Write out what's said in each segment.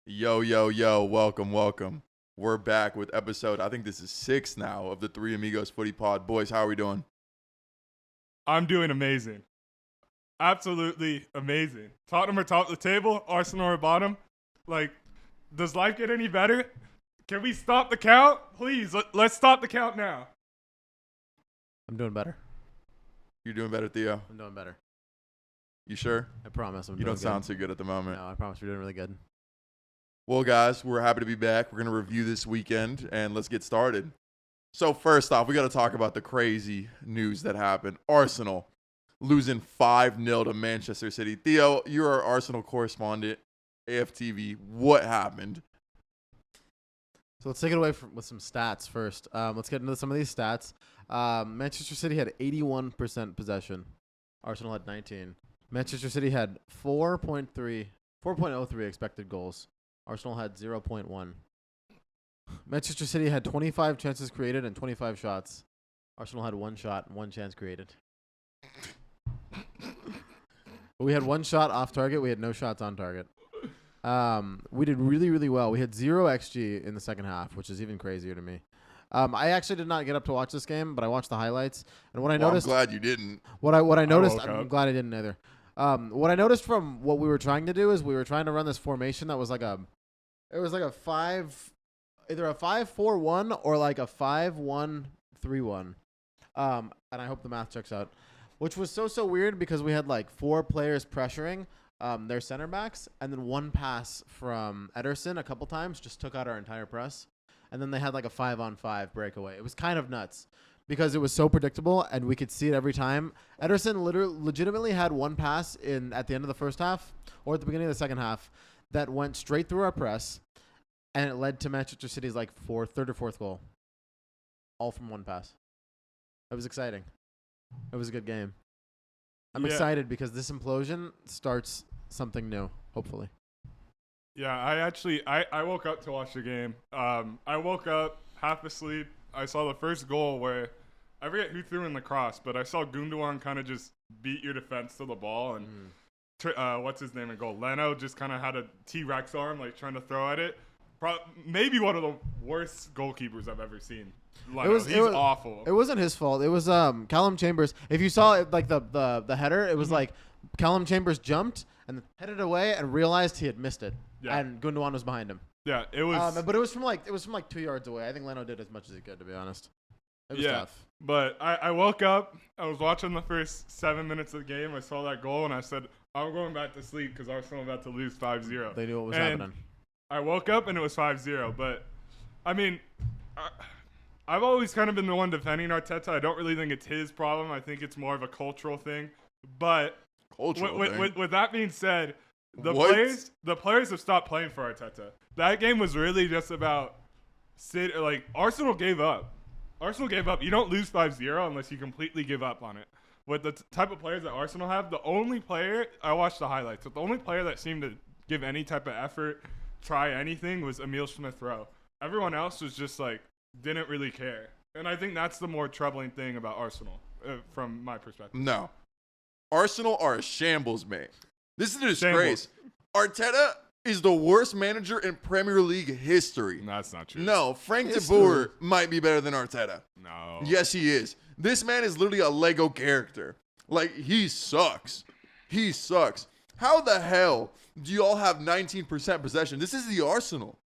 Yo, yo, yo, welcome, welcome. We're back with episode, I think this is 6 now, of the Three Amigos Footy Pod. Boys, how are we doing? I'm doing amazing. Absolutely amazing. Tottenham are top of the table. Arsenal are bottom. Like, does life get any better? Can we stop the count? Please, let's stop the count now. I'm doing better. You're doing better, Theo? I'm doing better. You sure? I promise. You don't sound too good at the moment. No, I promise we're doing really good. Well, guys, we're happy to be back. We're going to review this weekend, and let's get started. So first off, we got to talk about the crazy news that happened. Arsenal losing 5-0 to Manchester City. Theo, you're our Arsenal correspondent, AFTV. What happened? So let's take it away with some stats first. Let's get into some of these stats. Manchester City had 81% possession. Arsenal had 19. Manchester City had 4.03 expected goals. Arsenal had 0.1. Manchester City had 25 chances created and 25 shots. Arsenal had 1 shot and 1 chance created. We had 1 shot off target. We had no shots on target. We did really, really well. We had 0 XG in the second half, which is even crazier to me. I actually did not get up to watch this game, but I watched the highlights. And what I noticed, I'm glad you didn't. What I noticed, woke I'm up. glad I didn't either. What I noticed from what we were trying to do is we were trying to run this formation that was like a 5, either a 5-4-1 or like a 5-1-3-1. And I hope the math checks out. Which was so weird because we had like 4 players pressuring their center backs, and then 1 pass from Ederson a couple times just took out our entire press. And then they had like a 5-on-5 breakaway. It was kind of nuts because it was so predictable and we could see it every time. Ederson legitimately had 1 pass at the end of the first half or at the beginning of the second half that went straight through our press, and it led to Manchester City's like third or fourth goal, all from 1 pass. It was exciting. It was a good game. I'm excited because this implosion starts something new, hopefully. Yeah, I woke up to watch the game. I woke up half asleep. I saw the first goal where I forget who threw in the cross, but I saw Gundogan kind of just beat your defense to the ball, and what's his name in goal? Leno just kind of had a T-Rex arm, like trying to throw at it. Maybe one of the worst goalkeepers I've ever seen. Leno. He's awful. It wasn't his fault. It was Callum Chambers. If you saw it, like the header, it was like Callum Chambers jumped and headed away and realized he had missed it, and Gundogan was behind him. Yeah, it was. But it was from like 2 yards away. I think Leno did as much as he could, to be honest. It was tough. But I woke up. I was watching the first 7 minutes of the game. I saw that goal, and I said, I'm going back to sleep because Arsenal about to lose 5-0. They knew what was happening. I woke up, and it was 5-0. But, I mean, I've always kind of been the one defending Arteta. I don't really think it's his problem. I think it's more of a cultural thing. But with that being said, the players have stopped playing for Arteta. That game was really just about Arsenal gave up. Arsenal gave up. You don't lose 5-0 unless you completely give up on it. With the type of players that Arsenal have, the only player, I watched the highlights, but the only player that seemed to give any type of effort, try anything, was Emile Smith-Rowe. Everyone else was just like, didn't really care. And I think that's the more troubling thing about Arsenal, from my perspective. No. Arsenal are a shambles, mate. This is a disgrace. Arteta is the worst manager in Premier League history. That's not true. No, Frank de Boer might be better than Arteta. No. Yes, he is. This man is literally a Lego character. Like, he sucks. He sucks. How the hell do you all have 19% possession? This is the Arsenal.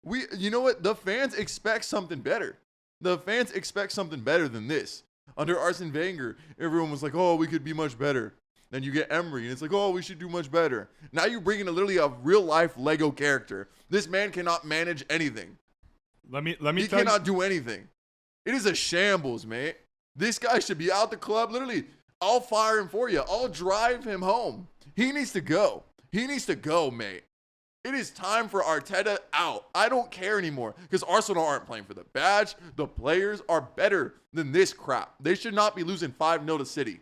You know what? The fans expect something better. The fans expect something better than this. Under Arsene Wenger, everyone was like, oh, we could be much better. Then you get Emery, and it's like, oh, we should do much better. Now you're bringing literally a real-life Lego character. This man cannot manage anything. Let me He cannot do anything. It is a shambles, mate. This guy should be out the club. Literally, I'll fire him for you. I'll drive him home. He needs to go. He needs to go, mate. It is time for Arteta out. I don't care anymore because Arsenal aren't playing for the badge. The players are better than this crap. They should not be losing 5-0 to City.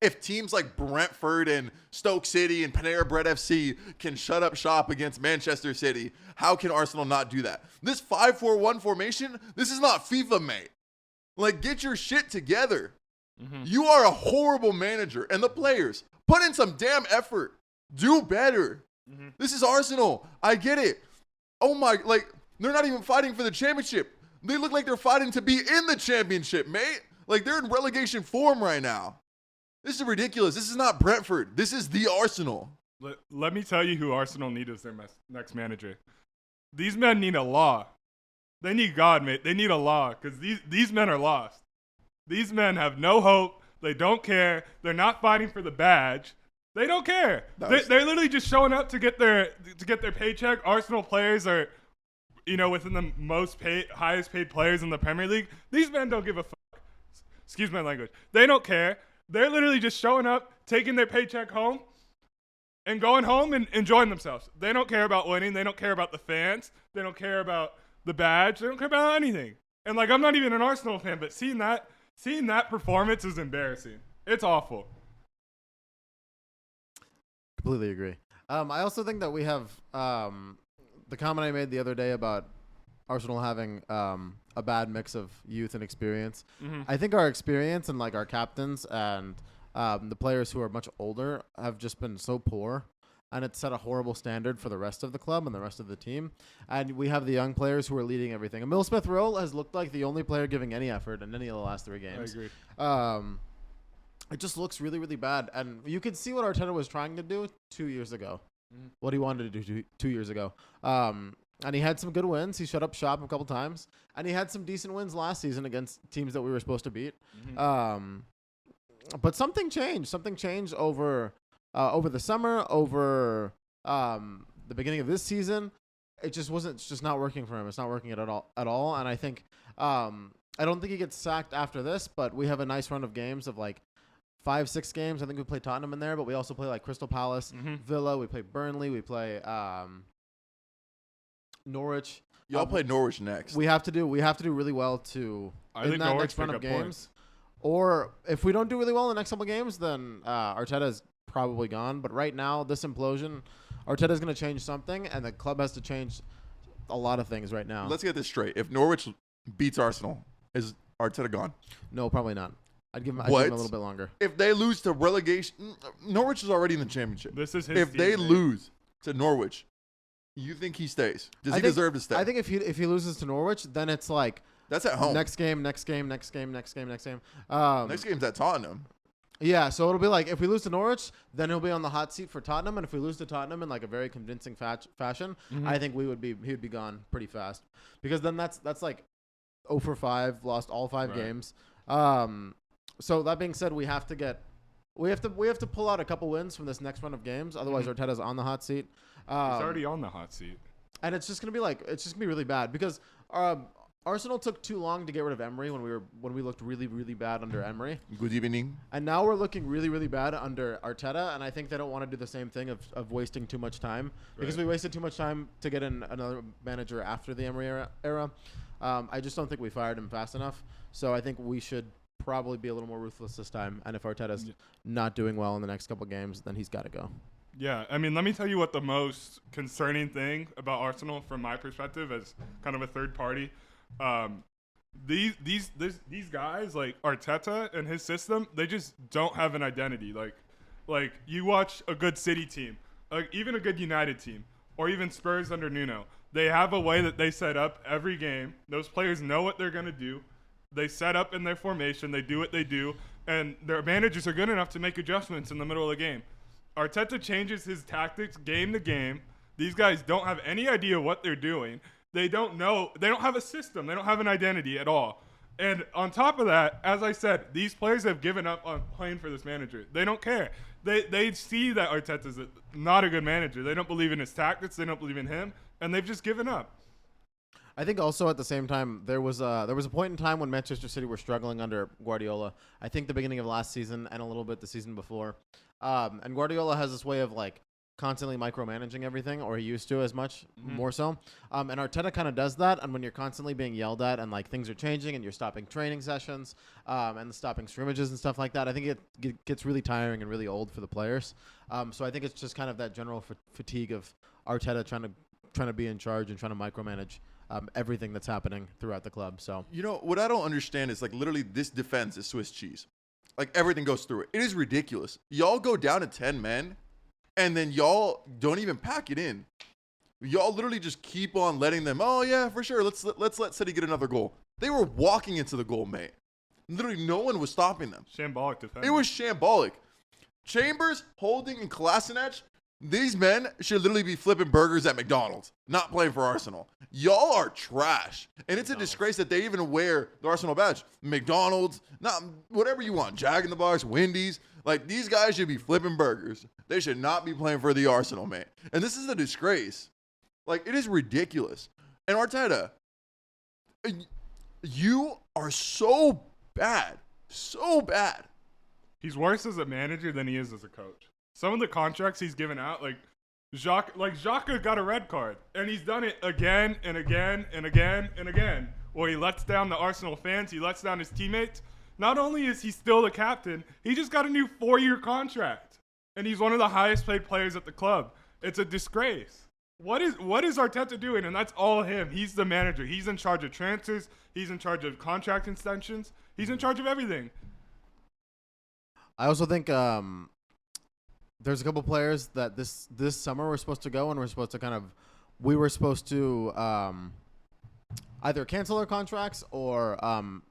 If teams like Brentford and Stoke City and Panera Bread FC can shut up shop against Manchester City, how can Arsenal not do that? This 5-4-1 formation, this is not FIFA, mate. Like, get your shit together. You are a horrible manager, and the players, put in some damn effort. Do better. Mm-hmm. This is Arsenal. I get it. Oh my, like, they're not even fighting for the championship. They look like they're fighting to be in the championship, mate. Like, they're in relegation form right now. This is ridiculous. This is not Brentford. This is the Arsenal. Let me tell you who Arsenal need as their next manager. These men need a law. They need God, mate. They need a law because these men are lost. These men have no hope. They don't care. They're not fighting for the badge. They don't care. They're literally just showing up to get their paycheck. Arsenal players are, within the highest paid players in the Premier League. These men don't give a fuck. Excuse my language. They don't care. They're literally just showing up, taking their paycheck home, and going home and enjoying themselves. They don't care about winning. They don't care about the fans. They don't care about the badge. They don't care about anything. And I'm not even an Arsenal fan, but seeing that performance is embarrassing. It's awful. Completely agree. I also think that we have the comment I made the other day about Arsenal having a bad mix of youth and experience. Mm-hmm. I think our experience and our captains and the players who are much older have just been so poor, and it's set a horrible standard for the rest of the club and the rest of the team. And we have the young players who are leading everything. Emil Smith-Rowe has looked like the only player giving any effort in any of the last 3 games. I agree. It just looks really, really bad. And you can see what Arteta was trying to do 2 years ago. Mm-hmm. What he wanted to do 2 years ago. And he had some good wins. He shut up shop a couple times. And he had some decent wins last season against teams that we were supposed to beat. Mm-hmm. But something changed. Something changed over the summer, over the beginning of this season. It's just not working for him. It's not working at all. And I think I don't think he gets sacked after this, but we have a nice run of games of 5-6 games. I think we play Tottenham in there, but we also play Crystal Palace, Mm-hmm. Villa. We play Burnley. We play Norwich. Y'all play Norwich next. We have to do really well to I in think that Norwich next run pick of up games. points. Or if we don't do really well in the next couple of games, then Arteta is probably gone. But right now, this implosion, Arteta is going to change something, and the club has to change a lot of things right now. Let's get this straight. If Norwich beats Arsenal, is Arteta gone? No, probably not. I'd give him a little bit longer. If they lose to relegation, Norwich is already in the championship. This is his If team, they mate. lose to Norwich, you think he stays? Does he deserve to stay? I think if he loses to Norwich, then it's that's at home. next game. Next game's at Tottenham. Yeah, so it'll be if we lose to Norwich, then he'll be on the hot seat for Tottenham, and if we lose to Tottenham in a very convincing fashion, Mm-hmm. I think he would be gone pretty fast, because then that's 0 for 5, lost all 5 Right. games. So that being said, we have to pull out a couple wins from this next run of games, otherwise Mm-hmm. Arteta's on the hot seat. He's already on the hot seat. And it's just gonna be really bad because Arsenal took too long to get rid of Emery when we looked really, really bad under Emery. Good evening. And now we're looking really, really bad under Arteta, and I think they don't want to do the same thing of wasting too much time, because Right. we wasted too much time to get in another manager after the Emery era. I just don't think we fired him fast enough, so I think we should probably be a little more ruthless this time, and if Arteta's not doing well in the next couple games, then he's got to go. Yeah, I mean, let me tell you what the most concerning thing about Arsenal, from my perspective, as kind of a third party, these guys like Arteta and his system, they just don't have an identity. Like you watch a good City team, even a good United team, or even Spurs under Nuno. They have a way that they set up every game. Those players know what they're gonna do. They set up in their formation. They do what they do, and their managers are good enough to make adjustments in the middle of the game. Arteta changes his tactics game to game. These guys don't have any idea what they're doing. They don't know. They don't have a system. They don't have an identity at all. And on top of that, as I said, these players have given up on playing for this manager. They don't care. They see that Arteta's not a good manager. They don't believe in his tactics. They don't believe in him, and they've just given up. I think also at the same time there was a point in time when Manchester City were struggling under Guardiola. I think the beginning of last season and a little bit the season before. And Guardiola has this way of constantly micromanaging everything, or he used to, as much more so. And Arteta kind of does that. And when you're constantly being yelled at and things are changing and you're stopping training sessions and stopping scrimmages and stuff like that, I think it gets really tiring and really old for the players. So I think it's just kind of that general fatigue of Arteta trying to be in charge and trying to micromanage everything that's happening throughout the club. So What I don't understand is literally this defense is Swiss cheese. Everything goes through it. It is ridiculous. Y'all go down to 10 men, And then y'all don't even pack it in. Y'all literally just keep on letting them, oh, yeah, for sure. Let's let City get another goal. They were walking into the goal, mate. Literally no one was stopping them. Shambolic defense. It was shambolic. Chambers, Holding, and Kolasinac, these men should literally be flipping burgers at McDonald's, not playing for Arsenal. Y'all are trash. And it's a disgrace that they even wear the Arsenal badge. McDonald's, not whatever you want, Jack in the Box, Wendy's. Like, these guys should be flipping burgers. They should not be playing for the Arsenal, man. And this is a disgrace. Like, it is ridiculous. And Arteta, you are so bad. So bad. He's worse as a manager than he is as a coach. Some of the contracts he's given out, like Xhaka got a red card, and he's done it again and again and again and again. Well, he lets down the Arsenal fans. He lets down his teammates. Not only is he still the captain, he just got a new 4-year contract, and he's one of the highest paid players at the club. It's a disgrace. What is Arteta doing? And that's all him. He's the manager. He's in charge of transfers. He's in charge of contract extensions. He's in charge of everything. I also think there's a couple players that this summer were supposed to go, and we were supposed to either cancel their contracts or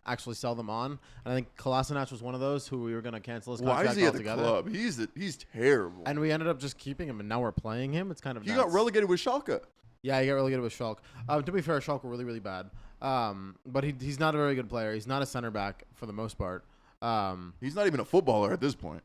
actually sell them on. And I think Kolasinac was one of those who we were going to cancel his contract altogether. Why is he altogether. at the club? He's terrible. And we ended up just keeping him, and now we're playing him. It's kind of He nuts. got relegated with Schalke. Yeah, he got relegated with Schalke. To be fair, Schalke were really, really bad. But he's not a very good player. He's not a center back for the most part. He's not even a footballer at this point.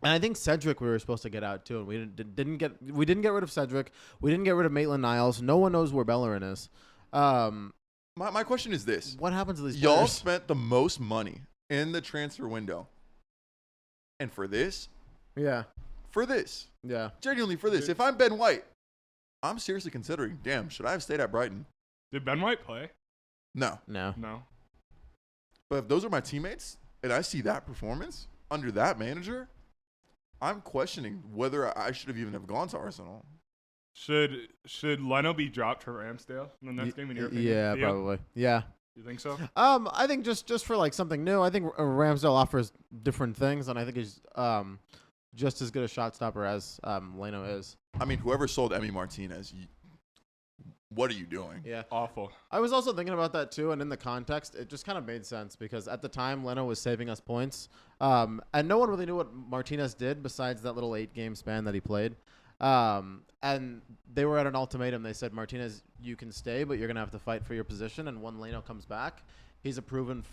And I think Cedric we were supposed to get out too, and we didn't get rid of Cedric. We didn't get rid of Maitland-Niles. No one knows where Bellerin is. My question is this: what happens to these y'all players? spent the most money in the transfer window, and for this, Yeah, genuinely for this. If I'm Ben White, I'm seriously considering. Damn, should I have stayed at Brighton? Did Ben White play? No. No. But if those are my teammates, and I see that performance under that manager, I'm questioning whether I should have even have gone to Arsenal. Should Leno be dropped for Ramsdale in the next game in your opinion? yeah, Theo? probably. Yeah. You think so? I think just for like something new. I think Ramsdale offers different things, and I think he's just as good a shot stopper as Leno is. I mean, whoever sold Emi Martinez, what are you doing? Yeah. Awful. I was also thinking about that too, and in the context, it just kind of made sense because at the time, Leno was saving us points, and no one really knew what Martinez did besides that little 8-game span that he played. And they were at an ultimatum. They said, Martinez, you can stay, but you're going to have to fight for your position. And when Leno comes back, he's our proven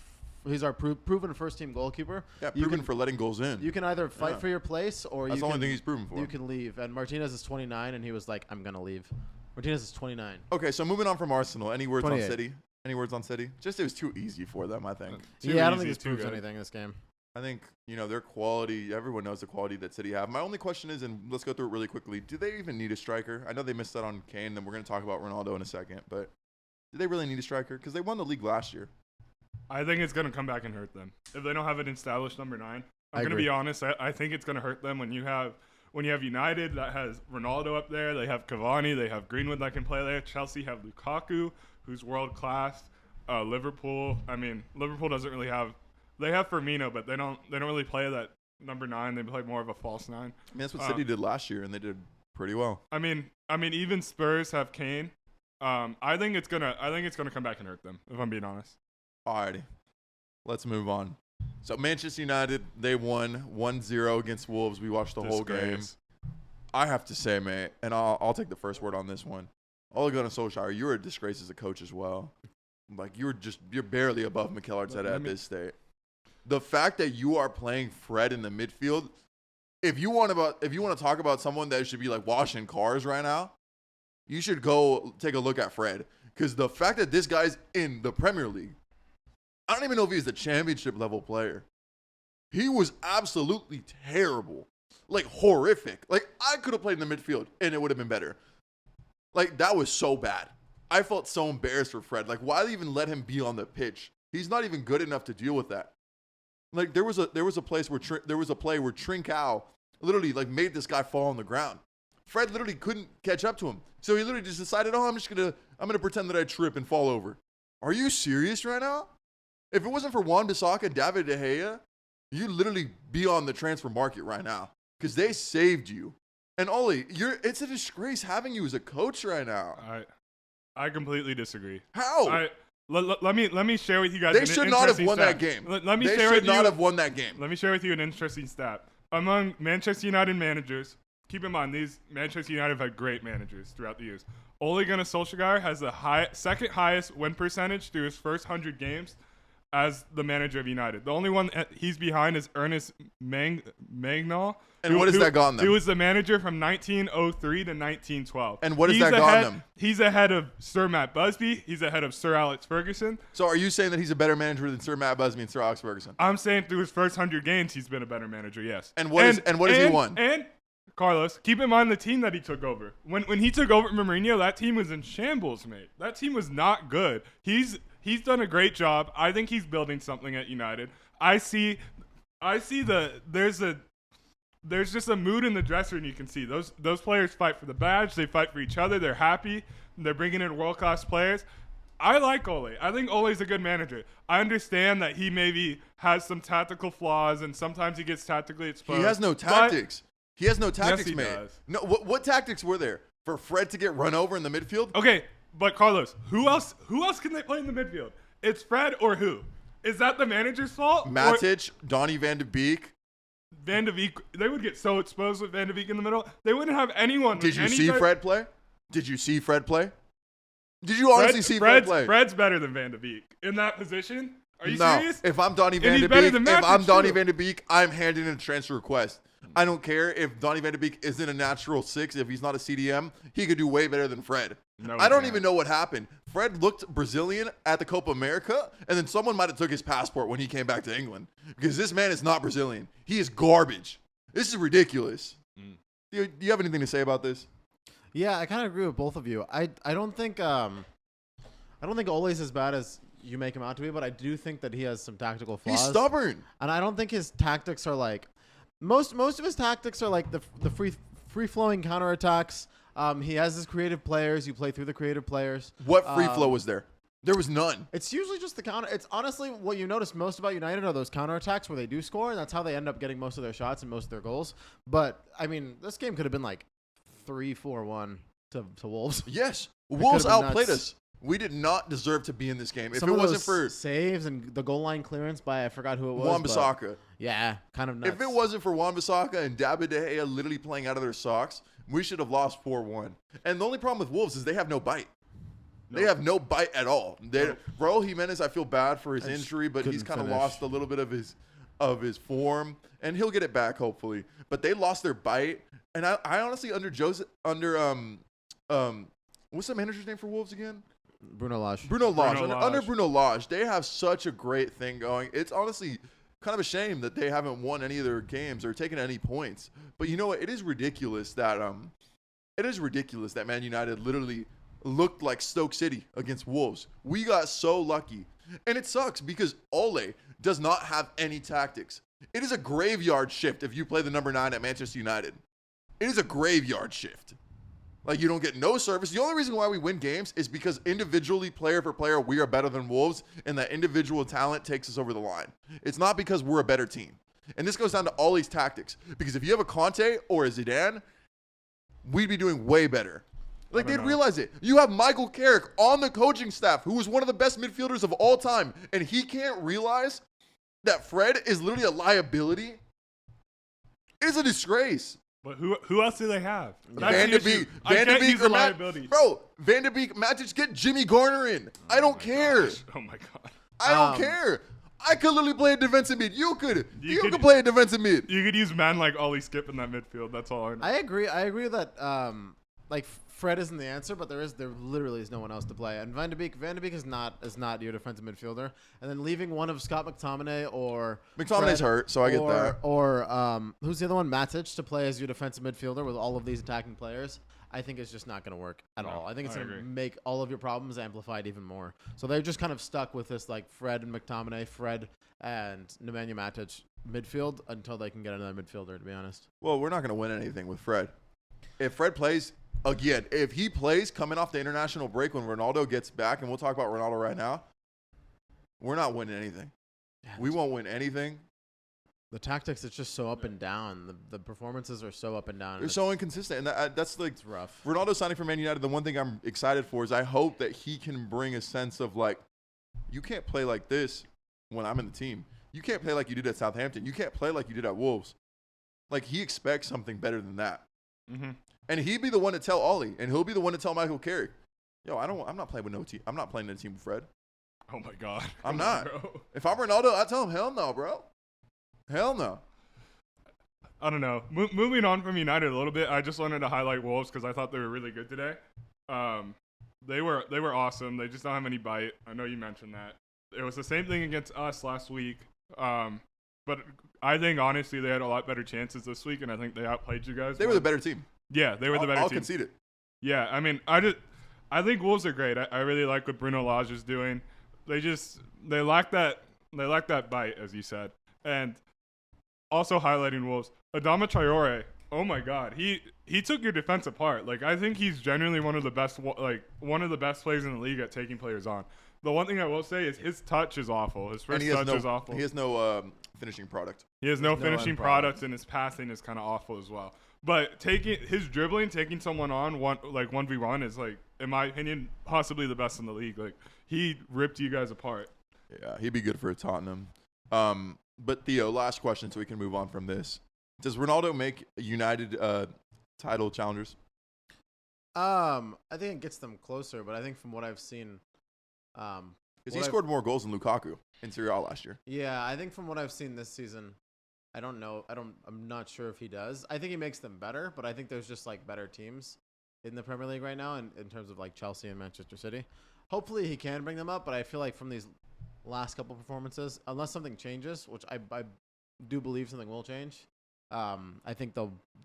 first-team goalkeeper. Yeah, proven for letting goals in. You can either fight for your place or that's the only thing he's proven for. You can leave. And Martinez is 29, and he was like, I'm going to leave. Martinez is 29. Okay, so moving on from Arsenal. Any words 28. on City? Any words on City? Just it was too easy for them, I think. I don't think this proves anything this game. I think, their quality, everyone knows the quality that City have. My only question is, and let's go through it really quickly, do they even need a striker? I know they missed out on Kane, and we're going to talk about Ronaldo in a second, but do they really need a striker? Because they won the league last year. I think it's going to come back and hurt them. If they don't have an established number 9, I'm going to be honest, I think it's going to hurt them when you have United that has Ronaldo up there, they have Cavani, they have Greenwood that can play there, Chelsea have Lukaku, who's world-class, Liverpool doesn't really have. They have Firmino, but they don't really play that number 9. They play more of a false 9. That's what City did last year, and they did pretty well. I mean, even Spurs have Kane. I think it's gonna come back and hurt them, if I'm being honest. Alrighty, let's move on. So Manchester United, they won 1-0 against Wolves. We watched the whole game. I have to say, man, and I'll take the first word on this one. Ole Gunnar Solskjaer, you're a disgrace as a coach as well. Like you're barely above Mikel Arteta at this state. The fact that you are playing Fred in the midfield, if you want to talk about someone that should be like washing cars right now, you should go take a look at Fred. Because the fact that this guy's in the Premier League, I don't even know if he's a championship level player. He was absolutely terrible. Like horrific. Like I could have played in the midfield and it would have been better. Like that was so bad. I felt so embarrassed for Fred. Like why even let him be on the pitch? He's not even good enough to deal with that. Like there was a play where Trincao literally like made this guy fall on the ground. Fred literally couldn't catch up to him, so he literally just decided, I'm gonna pretend that I trip and fall over. Are you serious right now? If it wasn't for Wan-Bissaka, David De Gea, you'd literally be on the transfer market right now because they saved you. And Oli, it's a disgrace having you as a coach right now. I completely disagree. How? Let me share with you guys. They should not have won that game. They should not have won that game. Let me share with you an interesting stat. Among Manchester United managers, keep in mind these Manchester United have had great managers throughout the years. Ole Gunnar Solskjaer has the second highest win percentage through his first 100 games as the manager of United. The only one he's behind is Ernest Magnol. And what has that gotten them? He was the manager from 1903 to 1912. And what has that gotten them? He's ahead of Sir Matt Busby. He's ahead of Sir Alex Ferguson. So are you saying that he's a better manager than Sir Matt Busby and Sir Alex Ferguson? I'm saying through his first 100 games, he's been a better manager, yes. And what has he won? And Carlos, keep in mind the team that he took over. When he took over from Mourinho, that team was in shambles, mate. That team was not good. He's done a great job. I think he's building something at United. There's just a mood in the dressing room you can see. Those players fight for the badge. They fight for each other. They're happy. They're bringing in world-class players. I like Ole. I think Ole's a good manager. I understand that he maybe has some tactical flaws and sometimes he gets tactically exposed. He has no tactics. He has no tactics, yes, man. Does. No, what tactics were there? For Fred to get run over in the midfield? Okay, but Carlos, who else can they play in the midfield? It's Fred or who? Is that the manager's fault? Matic, Donny van de Beek. Van de Beek, they would get so exposed with Van de Beek in the middle. They wouldn't have anyone. Did you see Fred play? Did you see Fred play? Did you honestly see Fred play? Fred's better than Van de Beek in that position. Are you serious? If I'm Donny van de Beek, I'm handing in a transfer request. I don't care if Donny van de Beek isn't a natural 6. If he's not a CDM, he could do way better than Fred. No, I don't even know what happened. Fred looked Brazilian at the Copa America, and then someone might have took his passport when he came back to England. Because this man is not Brazilian. He is garbage. This is ridiculous. Do you have anything to say about this? Yeah, I kind of agree with both of you. I don't think Ole's as bad as you make him out to be, but I do think that he has some tactical flaws. He's stubborn. And I don't think his tactics are like most of his tactics are like the free flowing counterattacks. He has his creative players. You play through the creative players. What free flow was there? There was none. It's usually just the counter. It's honestly what you notice most about United are those counterattacks where they do score, and that's how they end up getting most of their shots and most of their goals. But I mean, this game could have been like 3-4-1 to Wolves. Yes, Wolves outplayed us. We did not deserve to be in this game. If it wasn't for saves and the goal line clearance by I forgot who it was. Wan-Bissaka. Yeah, kind of nuts. If it wasn't for Wan-Bissaka and David De Gea literally playing out of their socks, we should have lost 4-1. And the only problem with Wolves is they have no bite. Nope. They have no bite at all. Raul Jimenez, I feel bad for his injury, but he's kind of lost a little bit of his form, and he'll get it back hopefully. But they lost their bite, and I honestly what's the manager's name for Wolves again? Bruno Lage. Under Bruno Lage, they have such a great thing going. It's honestly kind of a shame that they haven't won any of their games or taken any points. But you know what? It is ridiculous that Man United literally looked like Stoke City against Wolves. We got so lucky. And it sucks because Ole does not have any tactics. It is a graveyard shift if you play the number 9 at Manchester United. It is a graveyard shift. Like, you don't get no service. The only reason why we win games is because individually, player for player, we are better than Wolves, and that individual talent takes us over the line. It's not because we're a better team. And this goes down to all these tactics. Because if you have a Conte or a Zidane, we'd be doing way better. Like, they'd realize it. You have Michael Carrick on the coaching staff, who is one of the best midfielders of all time, and he can't realize that Fred is literally a liability. It is a disgrace. But who else do they have? Van de Beek or liability. Bro, Van de Beek, Matic, get Jimmy Garner in. I don't care. Oh my god. I don't care. I could literally play a defensive mid. You could play a defensive mid. You could use man like Ollie Skip in that midfield. That's all I know. I agree that like Fred isn't the answer, but there literally is no one else to play. And Van de Beek is not your defensive midfielder. And then leaving one of Scott McTominay or McTominay's hurt, so I get that. Or who's the other one? Matic to play as your defensive midfielder with all of these attacking players. I think it's just not going to work at all. I think it's going to make all of your problems amplified even more. So they're just kind of stuck with this like Fred and McTominay, Fred and Nemanja Matic midfield until they can get another midfielder, to be honest. Well, we're not going to win anything with Fred. If Fred plays, again, if he plays coming off the international break when Ronaldo gets back, and we'll talk about Ronaldo right now, we're not winning anything. We won't win anything. The tactics, it's just so up and down. The performances are so up and down. They're so inconsistent, and that's like It's rough. Ronaldo signing for Man United. The one thing I'm excited for is I hope that he can bring a sense of like, you can't play like this when I'm in the team. You can't play like you did at Southampton. You can't play like you did at Wolves. Like, he expects something better than that. Mm-hmm. And he'd be the one to tell Ollie, and he'll be the one to tell Michael Carrick, yo, I'm not playing with no team. I'm not playing in a team with Fred. Oh my God. I'm not. If I'm Ronaldo, I tell him, hell no, bro. Hell no. I don't know. Moving on from United a little bit, I just wanted to highlight Wolves because I thought they were really good today. They were awesome. They just don't have any bite. I know you mentioned that. It was the same thing against us last week. But I think, honestly, they had a lot better chances this week, and I think they outplayed you guys. They were the better team. Yeah, they were the better I'll team. concede it. Yeah, I mean, I think Wolves are great. I really like what Bruno Lage is doing. They lack that bite, as you said. And also highlighting Wolves, Adama Traore, oh my God, he took your defense apart. Like, I think he's genuinely one of the best players in the league at taking players on. The one thing I will say is his touch is awful. His first touch is awful. He has no finishing product. He has no finishing product, and his passing is kind of awful as well. But his dribbling, taking someone on 1v1 is, like, in my opinion, possibly the best in the league. Like, he ripped you guys apart. Yeah, he'd be good for Tottenham. But Theo, last question so we can move on from this. Does Ronaldo make United title challengers? I think it gets them closer, but I think from what I've seen, because he scored more goals than Lukaku in Serie A last year. Yeah, I think from what I've seen this season, I don't know. I'm not sure if he does. I think he makes them better, but I think there's just like better teams in the Premier League right now in terms of like Chelsea and Manchester City. Hopefully he can bring them up, but I feel like from these last couple performances, unless something changes, which I do believe something will change, I think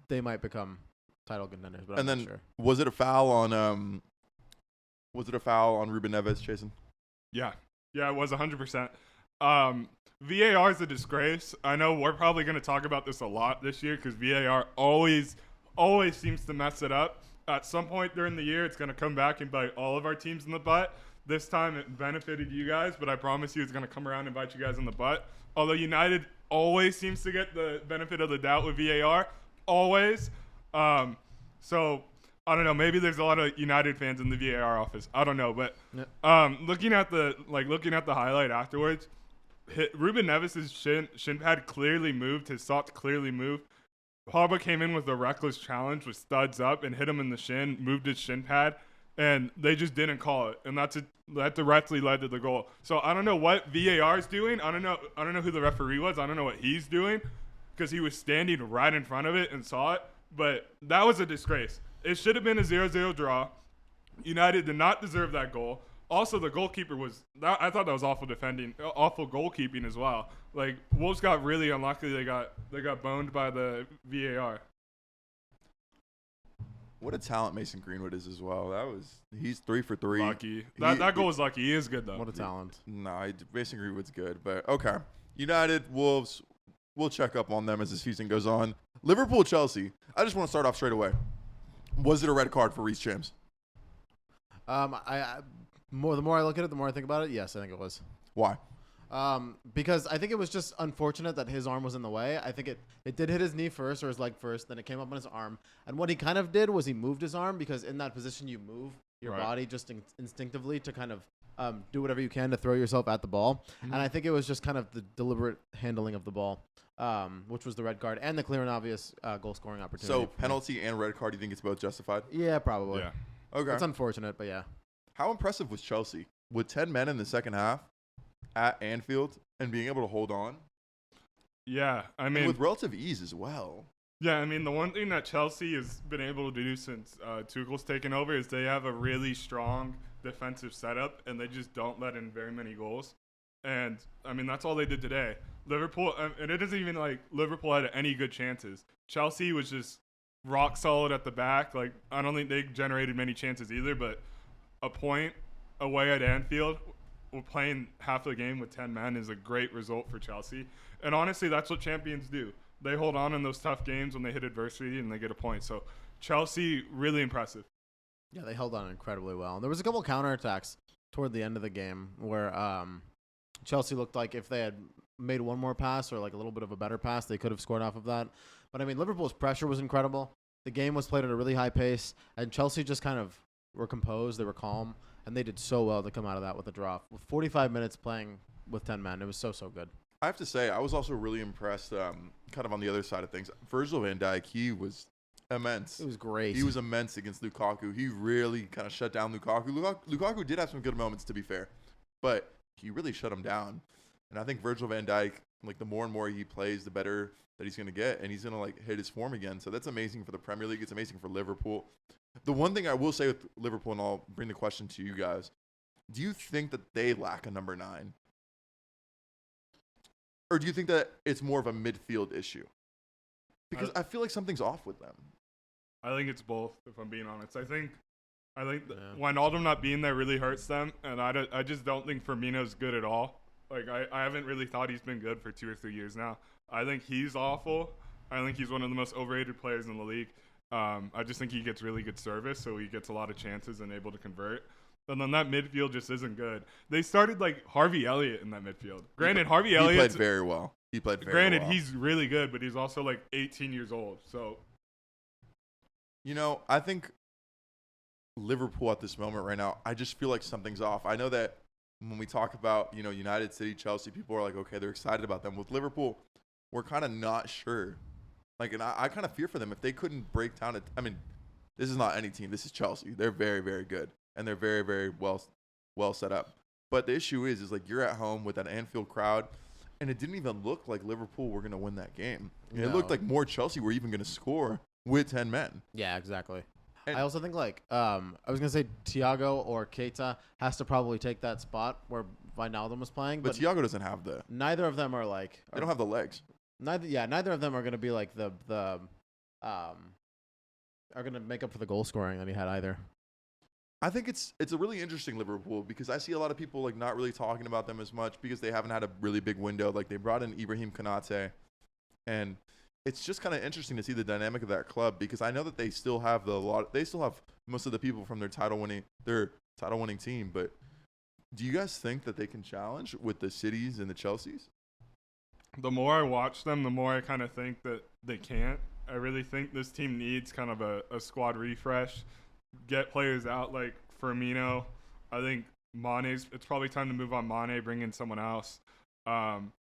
they might become title contenders. But I'm not sure. Was it a foul on Ruben Neves, Jason? Yeah, it was 100%. VAR is a disgrace. I know we're probably going to talk about this a lot this year because VAR always seems to mess it up. At some point during the year, it's going to come back and bite all of our teams in the butt. This time it benefited you guys, but I promise you it's going to come around and bite you guys in the butt. Although United always seems to get the benefit of the doubt with VAR. Always. So, I don't know. Maybe there's a lot of United fans in the VAR office. I don't know. But looking at the highlight afterwards, Ruben Neves' shin pad clearly moved. His socks clearly moved. Pogba came in with a reckless challenge with studs up and hit him in the shin, moved his shin pad, and they just didn't call it. And that directly led to the goal. So I don't know what VAR is doing. I don't know who the referee was. I don't know what he's doing because he was standing right in front of it and saw it. But that was a disgrace. It should have been a 0-0 draw. United did not deserve that goal. Also, the goalkeeper I thought that was awful defending, awful goalkeeping as well. Like, Wolves got really unlucky. They got boned by the VAR. What a talent Mason Greenwood is as well. He's 3 for 3. Lucky. That goal was lucky. He is good though. What a talent. No, Mason Greenwood's good, but okay. United, Wolves, we'll check up on them as the season goes on. Liverpool Chelsea. I just want to start off straight away. Was it a red card for Reece James? The more I look at it, the more I think about it. Yes, I think it was. Why? Because I think it was just unfortunate that his arm was in the way. I think it did hit his knee first or his leg first, then it came up on his arm. And what he kind of did was he moved his arm because in that position you move your body just instinctively to kind of do whatever you can to throw yourself at the ball. Mm-hmm. And I think it was just kind of the deliberate handling of the ball, which was the red card and the clear and obvious goal scoring opportunity. So penalty and red card, you think it's both justified? Yeah, probably. Yeah. Okay. It's unfortunate, but yeah. How impressive was Chelsea with 10 men in the second half at Anfield and being able to hold on? Yeah, I mean, and with relative ease as well. Yeah, I mean, the one thing that Chelsea has been able to do since Tuchel's taken over is they have a really strong defensive setup, and they just don't let in very many goals. And, I mean, that's all they did today. Liverpool, and it isn't even like Liverpool had any good chances. Chelsea was just rock solid at the back. Like, I don't think they generated many chances either, but a point away at Anfield, we're playing half the game with 10 men is a great result for Chelsea. And honestly, that's what champions do. They hold on in those tough games when they hit adversity and they get a point. So Chelsea, really impressive. Yeah, they held on incredibly well. And there was a couple counterattacks toward the end of the game where Chelsea looked like if they had made one more pass or like a little bit of a better pass, they could have scored off of that. But I mean, Liverpool's pressure was incredible. The game was played at a really high pace, and Chelsea just kind of were composed. They were calm, and they did so well to come out of that with a draw. With 45 minutes playing with 10 men, it was so good. I have to say, I was also really impressed, kind of on the other side of things. Virgil Van Dyke, he was immense. It was great. He was immense against Lukaku. He really kind of shut down Lukaku. Lukaku did have some good moments, to be fair, but he really shut him down. And I think Virgil Van Dyke, like the more and more he plays, the better that he's going to get, and he's going to like hit his form again. So that's amazing for the Premier League. It's amazing for Liverpool. The one thing I will say with Liverpool, and I'll bring the question to you guys, do you think that they lack a number 9? Or do you think that it's more of a midfield issue? Because I feel like something's off with them. I think it's both, if I'm being honest. I think Wijnaldum not being there really hurts them, and I just don't think Firmino's good at all. Like, I haven't really thought he's been good for 2 or 3 years now. I think he's awful. I think he's one of the most overrated players in the league. I just think he gets really good service, so he gets a lot of chances and able to convert. And then that midfield just isn't good. They started like Harvey Elliott in that midfield. Granted, Harvey Elliott played very well. Granted, he's really good, but he's also like 18 years old. So, I think Liverpool at this moment right now, I just feel like something's off. I know that when we talk about, United City, Chelsea, people are like, okay, they're excited about them. With Liverpool, we're kind of not sure. Like, and I kind of fear for them if they couldn't break down it. I mean, this is not any team. This is Chelsea. They're very, very good. And they're very, very well set up. But the issue is like you're at home with that Anfield crowd, and it didn't even look like Liverpool were going to win that game. No. It looked like more Chelsea were even going to score with 10 men. Yeah, exactly. And I also think like I was going to say Thiago or Keita has to probably take that spot where Wijnaldum was playing. But Thiago doesn't have the. Neither of them are like. They don't have the legs. Neither of them are going to be like the are going to make up for the goal scoring that he had either. I think it's a really interesting Liverpool because I see a lot of people like not really talking about them as much because they haven't had a really big window. Like they brought in Ibrahim Konate, and it's just kind of interesting to see the dynamic of that club because I know that they still have most of the people from their title winning team. But do you guys think that they can challenge with the Cities and the Chelseas? The more I watch them, the more I kind of think that they can't. I really think this team needs kind of a squad refresh. Get players out like Firmino. I think it's probably time to move on Mane, bring in someone else, and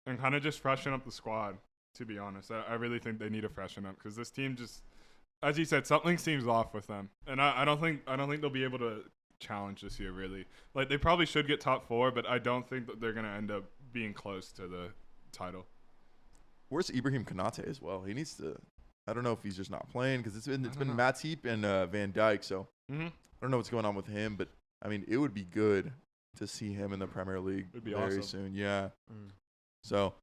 kind of just freshen up the squad, to be honest. I really think they need to freshen up because this team just, as you said, something seems off with them. And I don't think they'll be able to challenge this year, really. Like, they probably should get top 4, but I don't think that they're going to end up being close to the title. Where's Ibrahim Konate as well? He needs to. I don't know if he's just not playing because it's been Matip and Van Dyke. So I don't know what's going on with him, but I mean it would be good to see him in the Premier League very soon. Yeah. So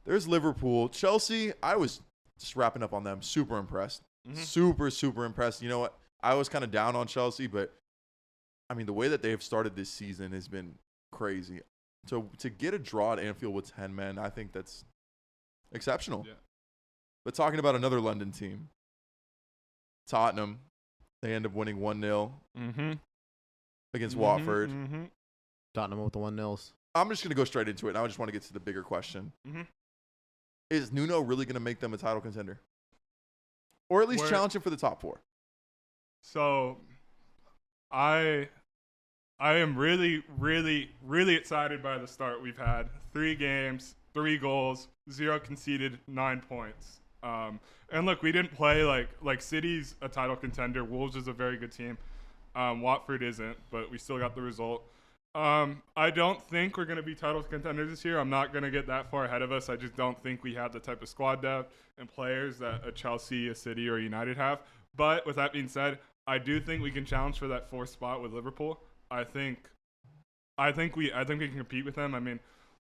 there's Liverpool, Chelsea. I was just wrapping up on them. Super impressed. Super impressed. You know what? I was kind of down on Chelsea, but I mean the way that they have started this season has been crazy. So to get a draw at Anfield with 10 men, I think that's exceptional. Yeah. But talking about another London team, Tottenham, they end up winning 1-0 against Watford. Tottenham with the 1-0s. I'm just going to go straight into it, and I just want to get to the bigger question. Is Nuno really going to make them a title contender? Or at least challenge him for the top 4? So, I am really, really, really excited by the start we've had. 3 games, 3 goals, 0 conceded, 9 points. And look, we didn't play like City's a title contender. Wolves is a very good team. Watford isn't, but we still got the result. I don't think we're going to be title contenders this year. I'm not going to get that far ahead of us. I just don't think we have the type of squad depth and players that a Chelsea, a City, or United have. But with that being said, I do think we can challenge for that 4th spot with Liverpool. I think we can compete with them. I mean,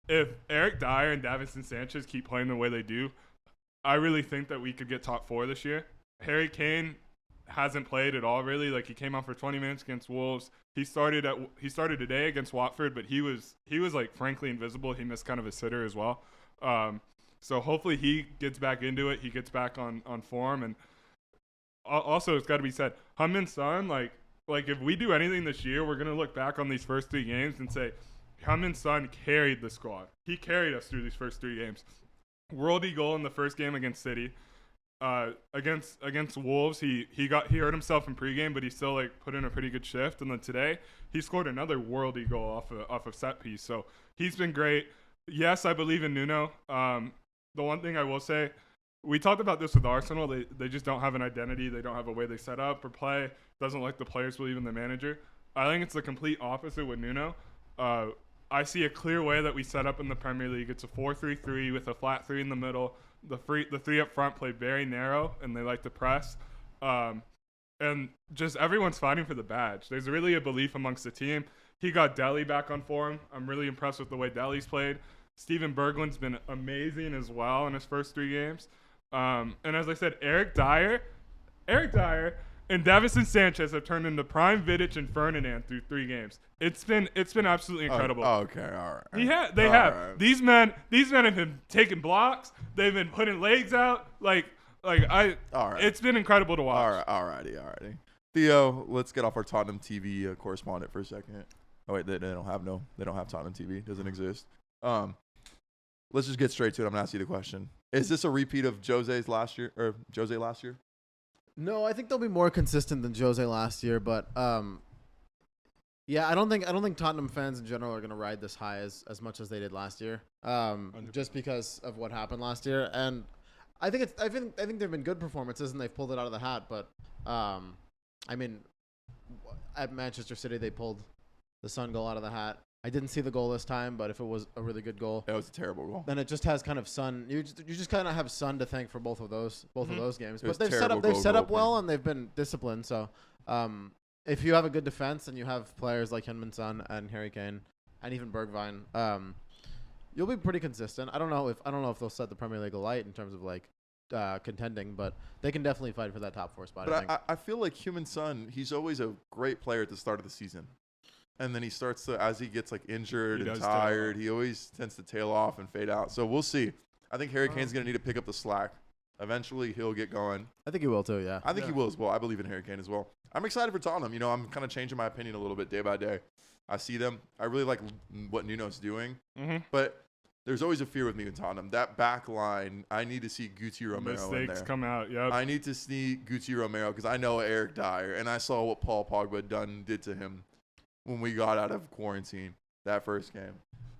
if Eric Dyer and Davinson Sanchez keep playing the way they do, I really think that we could get top 4 this year. Harry Kane hasn't played at all, really. Like, he came out for 20 minutes against Wolves. He started today against Watford, but he was like frankly invisible. He missed kind of a sitter as well. So hopefully he gets back into it. He gets back on form. And also, it's got to be said, Heung-min Son, like if we do anything this year, we're gonna look back on these first 3 games and say, Heung-min Son carried the squad. He carried us through these first 3 games. Worldy goal in the first game against City. Against Wolves, he hurt himself in pregame, but he still like put in a pretty good shift. And then today, he scored another worldy goal off of set piece. So he's been great. Yes, I believe in Nuno. The one thing I will say, we talked about this with Arsenal. They just don't have an identity. They don't have a way they set up or play. Doesn't like the players believe in the manager. I think it's the complete opposite with Nuno. I see a clear way that we set up in the Premier League. It's a 4-3-3 with a flat 3 in the middle. The 3 up front play very narrow, and they like to press. And just everyone's fighting for the badge. There's really a belief amongst the team. He got Dele back on form. I'm really impressed with the way Dele's played. Steven Bergwijn's been amazing as well in his first 3 games. And as I said, Eric Dyer and Davinson Sanchez have turned into prime Vidic and Ferdinand through 3 games. It's been absolutely incredible. Okay, all right. They have. Right. These men have been taking blocks. They've been putting legs out. All right. It's been incredible to watch. All righty. Theo, let's get off our Tottenham TV correspondent for a second. Oh wait, they don't have Tottenham TV. It doesn't exist. Let's just get straight to it. I'm gonna ask you the question. Is this a repeat of Jose last year? No, I think they'll be more consistent than Jose last year, but yeah, I don't think Tottenham fans in general are going to ride this high as much as they did last year. Just because of what happened last year, and I think they've been good performances and they've pulled it out of the hat, but I mean, at Manchester City they pulled the Son goal out of the hat. I didn't see the goal this time, but if it was a really good goal, it was a terrible goal. Then it just has kind of Son. You just kind of have Son to thank for both of those games. But they've set up well and they've been disciplined. So if you have a good defense and you have players like Heung-min Son and Harry Kane and even Bergwijn, you'll be pretty consistent. I don't know if they'll set the Premier League alight in terms of like contending, but they can definitely fight for that top 4 spot. But I feel like Heung-min Son, he's always a great player at the start of the season. And then he starts to, as he gets like injured and tired, he always tends to tail off and fade out. So we'll see. I think Harry Kane's going to need to pick up the slack. Eventually, he'll get going. I think he will too, yeah. I think he will as well. I believe in Harry Kane as well. I'm excited for Tottenham. I'm kind of changing my opinion a little bit day by day. I see them. I really like what Nuno's doing. Mm-hmm. But there's always a fear with me in Tottenham. That back line, I need to see Guti Romero in there. Mistakes come out, yep. I need to see Guti Romero because I know Eric Dyer, and I saw what Paul Pogba did to him when we got out of quarantine that first game.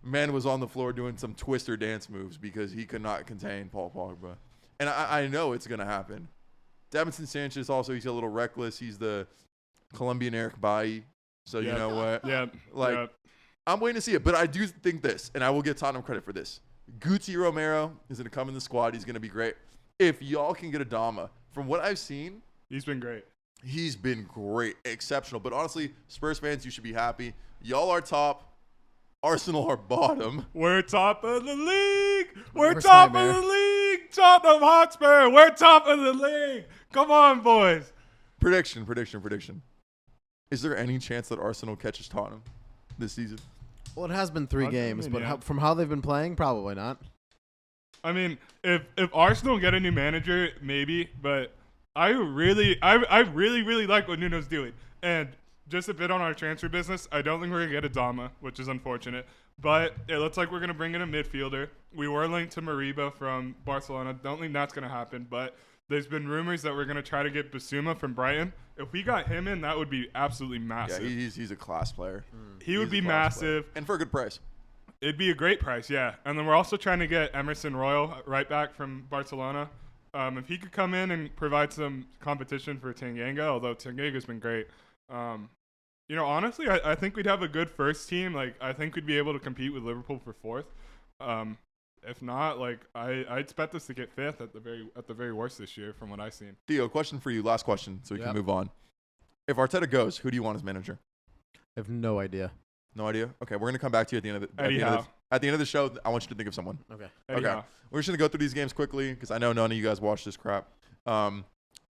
Man was on the floor doing some twister dance moves because he could not contain Paul Pogba. And I know it's going to happen. Davinson Sanchez also, he's a little reckless. He's the Colombian Eric Bailly. So you know what? Yeah. I'm waiting to see it. But I do think this, and I will give Tottenham credit for this. Guti Romero is going to come in the squad. He's going to be great. If y'all can get Adama, from what I've seen, he's been great. He's been great, exceptional. But honestly, Spurs fans, you should be happy. Y'all are top. Arsenal are bottom. We're top of the league. We're top of the league. Tottenham Hotspur. We're top of the league. Come on, boys. Prediction. Is there any chance that Arsenal catches Tottenham this season? Well, it has been 3 games, but from how they've been playing, probably not. I mean, if Arsenal get a new manager, maybe, but I really like what Nuno's doing. And just a bit on our transfer business, I don't think we're going to get Adama, which is unfortunate. But it looks like we're going to bring in a midfielder. We were linked to Mariba from Barcelona. Don't think that's going to happen. But there's been rumors that we're going to try to get Basuma from Brighton. If we got him in, that would be absolutely massive. Yeah, he's a class player. He would be massive. And for a good price. It'd be a great price, yeah. And then we're also trying to get Emerson Royal right back from Barcelona. If he could come in and provide some competition for Tanganga, although Tanganga's been great. Honestly, I think we'd have a good first team. Like, I think we'd be able to compete with Liverpool for 4th. If not, I expect us to get 5th at the very worst this year, from what I've seen. Theo, question for you. Last question, so we can move on. If Arteta goes, who do you want as manager? I have no idea. No idea? Okay, we're gonna come back to you at the end of at the end of the show. I want you to think of someone. Okay. We're just gonna go through these games quickly because I know none of you guys watch this crap.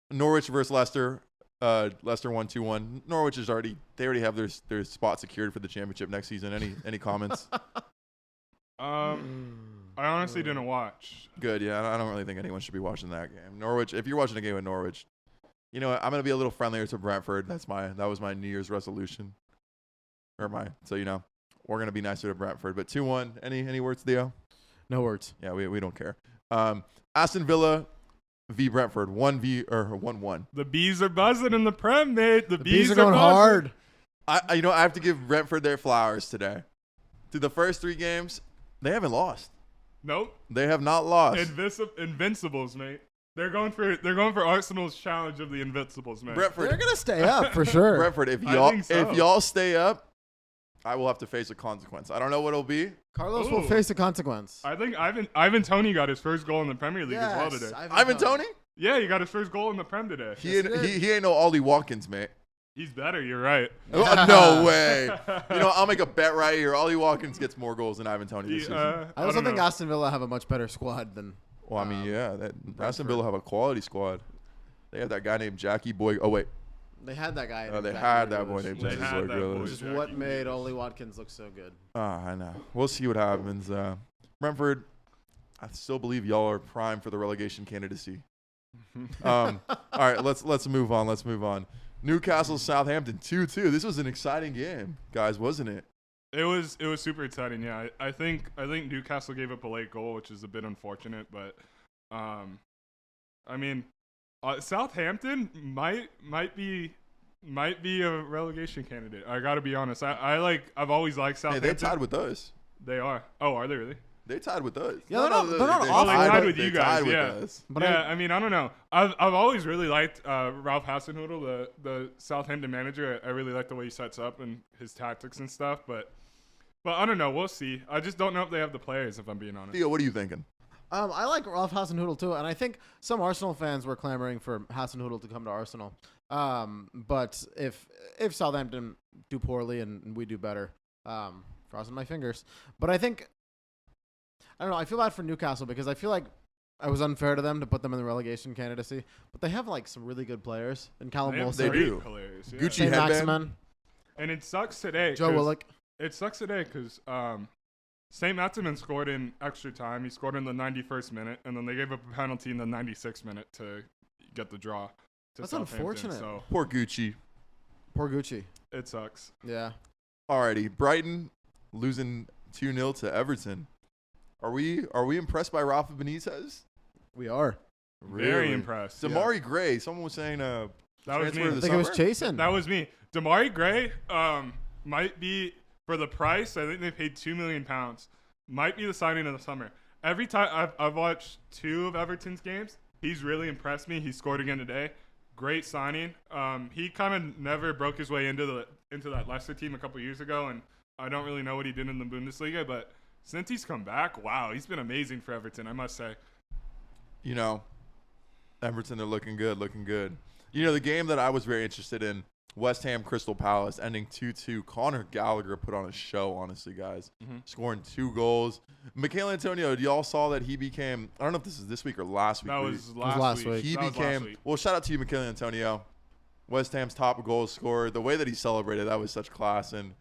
Norwich versus Leicester. Leicester 1-2-1. Norwich is already have their spot secured for the championship next season. Any comments? I honestly didn't watch. Good, yeah. I don't really think anyone should be watching that game. Norwich, if you're watching a game with Norwich, you know what? I'm gonna be a little friendlier to Brentford. That was my New Year's resolution. we're gonna be nicer to Brentford. But 2-1. Any words, Theo? No words. Yeah, we don't care. Aston Villa v Brentford 1-1. The bees are buzzing in the Prem, mate. The Bees are going buzzing. hard. I have to give Brentford their flowers today. Through the first 3 games, they haven't lost. Nope. They have not lost. Invincibles, mate. They're going for Arsenal's challenge of the Invincibles, mate. Brentford, They're gonna stay up for sure. Brentford, if think so. y'all stay up, I will have to face a consequence. I don't know what it'll be. Carlos will face a consequence. I think Ivan Toney got his first goal in the Premier League as well today. Ivan Toney? Yeah, he got his first goal in the Prem today. He ain't no Ollie Watkins, mate. He's better. You're right. No way. I'll make a bet right here. Ollie Watkins gets more goals than Ivan Toney this season. I also think Aston Villa have a much better squad than. Well, I mean, Aston Villa have a quality squad. They have that guy named Jackie Boy. Oh, wait. They had that guy. They had that boy named Jackie Boy. Which is what made Ollie Watkins look so good. I know. We'll see what happens. Brentford, I still believe y'all are prime for the relegation candidacy. All right, let's move on. Newcastle Southampton 2-2. This was an exciting game, guys, wasn't it? It was super exciting. Yeah, I think Newcastle gave up a late goal, which is a bit unfortunate. But, I mean, Southampton might be a relegation candidate. I got to be honest. I've always liked Southampton. Hey, they tied with us. They are. Oh, are they really? They tied with us. Yeah, they're not they awful. They tied with you guys. Tied Yeah. with us. But I mean, I don't know. I've always really liked Ralph Hasenhüttl, the Southampton manager. I really like the way he sets up and his tactics and stuff. But I don't know. We'll see. I just don't know if they have the players, if I'm being honest. Theo, what are you thinking? I like Ralph Hasenhüttl too, and I think some Arsenal fans were clamoring for Hasenhüttl to come to Arsenal. But if Southampton do poorly and we do better, crossing my fingers. But I think. I don't know. I feel bad for Newcastle because I feel like I was unfair to them to put them in the relegation candidacy. But they have some really good players. And Callum Wilson. They do. Players, yeah. Gucci headband. And it sucks today. Joe Willock. It sucks today because St. Maximin scored in extra time. He scored in the 91st minute, and then they gave up a penalty in the 96th minute to get the draw. That's unfortunate. So Poor Gucci. Poor Gucci. it sucks. Yeah. Alrighty, Brighton losing 2-0 to Everton. Are we impressed by Rafa Benitez? We are. Very impressed. Damari Gray. Someone was saying that was me. I think it was Chasen. That was me. Damari Gray might be, for the price, I think they paid £2 million, might be the signing of the summer. Every time I've watched 2 of Everton's games, he's really impressed me. He scored again today. Great signing. He kind of never broke his way into that Leicester team a couple years ago, and I don't really know what he did in the Bundesliga, but since he's come back, wow, he's been amazing for Everton, I must say. Everton are looking good. The game that I was very interested in, West Ham Crystal Palace, ending 2-2. Conor Gallagher put on a show, honestly, guys. Scoring 2 goals. Mikel Antonio, y'all saw that he became, I don't know if this is this week or last week. That was last week. He became, well, shout out to you, Mikel Antonio. West Ham's top goal scorer. The way that he celebrated, that was such class. And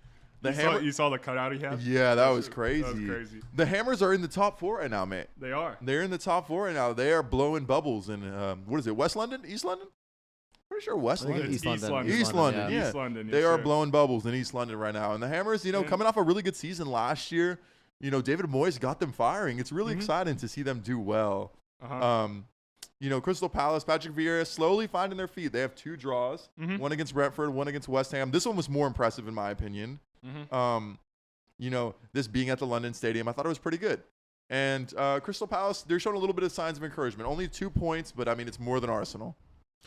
you saw the cutout he had? Yeah, that was crazy. That was crazy. The Hammers are in the top 4 right now, mate. They are. They're in the top 4 right now. They are blowing bubbles in, what is it, West London? East London? Pretty sure West London. East London. East London, yeah. East London, they yes, are sir. blowing bubbles in East London right now. And the Hammers, coming off a really good season last year, David Moyes got them firing. It's really exciting to see them do well. Crystal Palace, Patrick Vieira slowly finding their feet. They have 2 draws, one against Brentford, one against West Ham. This one was more impressive in my opinion. This being at the London Stadium, I thought it was pretty good. And Crystal Palace, they're showing a little bit of signs of encouragement. Only 2 points, but I mean, it's more than Arsenal.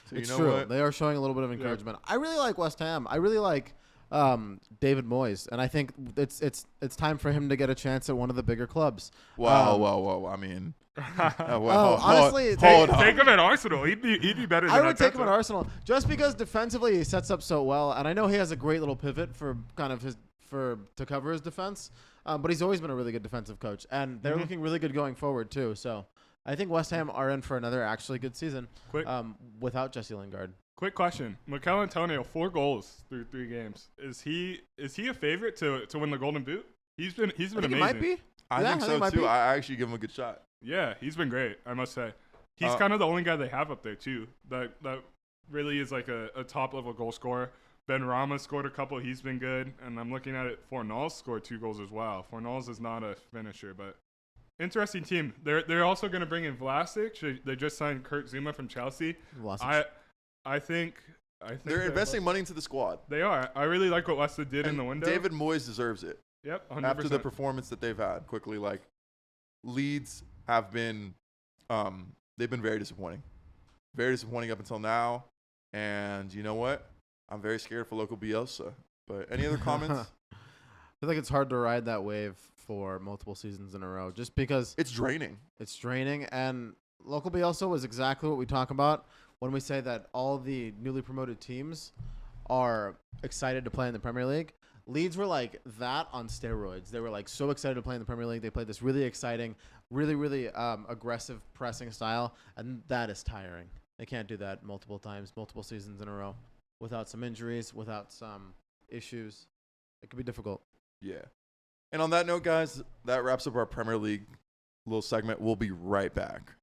So it's true. What? They are showing a little bit of encouragement. Yeah. I really like West Ham. I really like David Moyes, and I think it's time for him to get a chance at one of the bigger clubs. Whoa. I mean, honestly, take him at Arsenal. He'd be better than I would take him at Arsenal just because defensively he sets up so well, and I know he has a great little pivot for kind of to cover his defense. But he's always been a really good defensive coach, and they're looking really good going forward too. So I think West Ham are in for another actually good season. Without Jesse Lingard. Quick question: Mikel Antonio, 4 goals through 3 games. Is he a favorite to win the Golden Boot? He's been amazing. He might be. I think so too. I actually give him a good shot. Yeah, he's been great. I must say, he's kind of the only guy they have up there too. That really is like a top level goal scorer. Ben Rama scored a couple. He's been good. And I'm looking at it. Fornals scored 2 goals as well. Fornals is not a finisher, but interesting team. They're also going to bring in Vlasic. They just signed Kurt Zuma from Chelsea. Vlasic. I think they're investing money into the squad. They are. I really like what Leicester did in the window. David Moyes deserves it. Yep, 100%. After the performance that they've had, quickly, like Leeds have been, they've been very disappointing up until now. And you know what? I'm very scared for local Bielsa. But any other comments? I feel like it's hard to ride that wave for multiple seasons in a row, just because it's draining. It's draining, and local Bielsa was exactly what we talk about when we say that all the newly promoted teams are excited to play in the Premier League. Leeds were like that on steroids. They were like so excited to play in the Premier League. They played this really exciting, really aggressive pressing style, and that is tiring. They can't do that multiple times, multiple seasons in a row, without some injuries, without some issues. It could be difficult. Yeah. And on that note, guys, that wraps up our Premier League little segment. We'll be right back.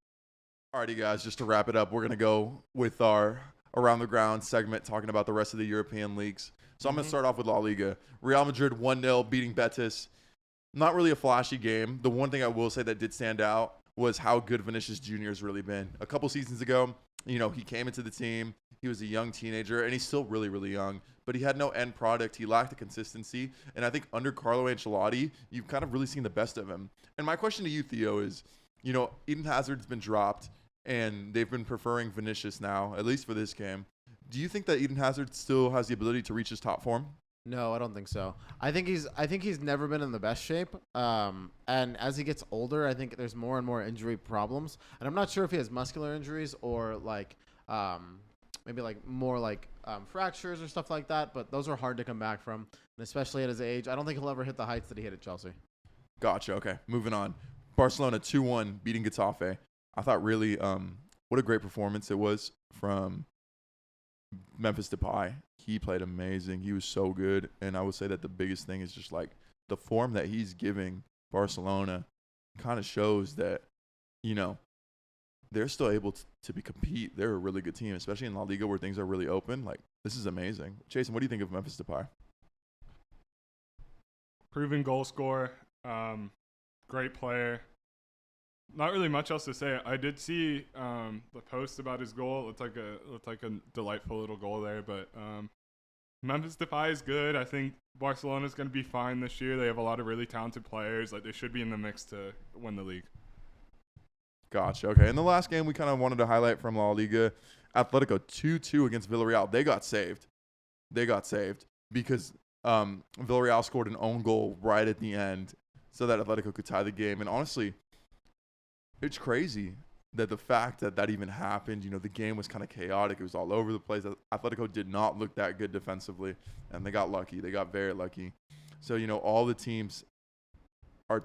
Alrighty, guys, just to wrap it up, we're going to go with our Around the Ground segment talking about the rest of the European leagues. So I'm going to start off with La Liga. Real Madrid 1-0 beating Betis. Not really a flashy game. The one thing I will say that did stand out was how good Vinicius Jr. has really been. A couple seasons ago, you know, he came into the team. He was a young teenager, and he's still really, really young. But he had no end product. He lacked the consistency. And I think under Carlo Ancelotti, you've kind of really seen the best of him. And my question to you, Theo, is, you know, Eden Hazard's been dropped, and they've been preferring Vinicius now, at least for this game. Do you think that Eden Hazard still has the ability to reach his top form? No, I don't think so. I think he's never been in the best shape. And as he gets older, I think there's more and more injury problems. And I'm not sure if he has muscular injuries or like maybe like more like fractures or stuff like that. But those are hard to come back from, and especially at his age. I don't think he'll ever hit the heights that he hit at Chelsea. Gotcha. Okay, moving on. Barcelona 2-1 beating Getafe. I thought really what a great performance it was from Memphis Depay. He played amazing. He was so good. And I would say that the biggest thing is just like the form that he's giving Barcelona kind of shows that, you know, they're still able to compete. They're a really good team, especially in La Liga where things are really open. Like, this is amazing. Jason, what do you think of Memphis Depay? Proven goal scorer. Great player. Not really much else to say. I did see the post about his goal. It looked like a delightful little goal there. But Memphis Depay is good. I think Barcelona's going to be fine this year. They have a lot of really talented players. Like, they should be in the mix to win the league. Gotcha. Okay. In the last game, we kind of wanted to highlight from La Liga, Atletico 2-2 against Villarreal. They got saved because Villarreal scored an own goal right at the end so that Atletico could tie the game. And honestly, it's crazy that the fact that even happened, you know, the game was kind of chaotic. It was all over the place. Atletico did not look that good defensively, and they got lucky. They got very lucky. So, you know, all the teams are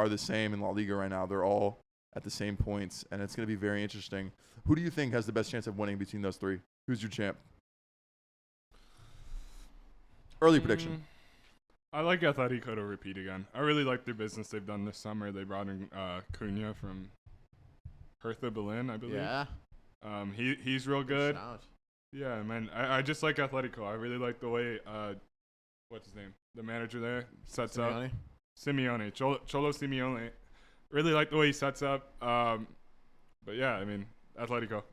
the same in La Liga right now. They're all at the same points, and it's going to be very interesting. Who do you think has the best chance of winning between those three? Who's your champ? Early prediction. I like Atletico to repeat again. I really like their business they've done this summer. They brought in Cunha from Hertha Berlin, I believe. Yeah. He's real good. Shout. Yeah, man. I just like Atletico. I really like the way what's his name? The manager there sets Simeone? up. Simeone. Cholo Simeone. Really like the way he sets up. But yeah, I mean, Atletico.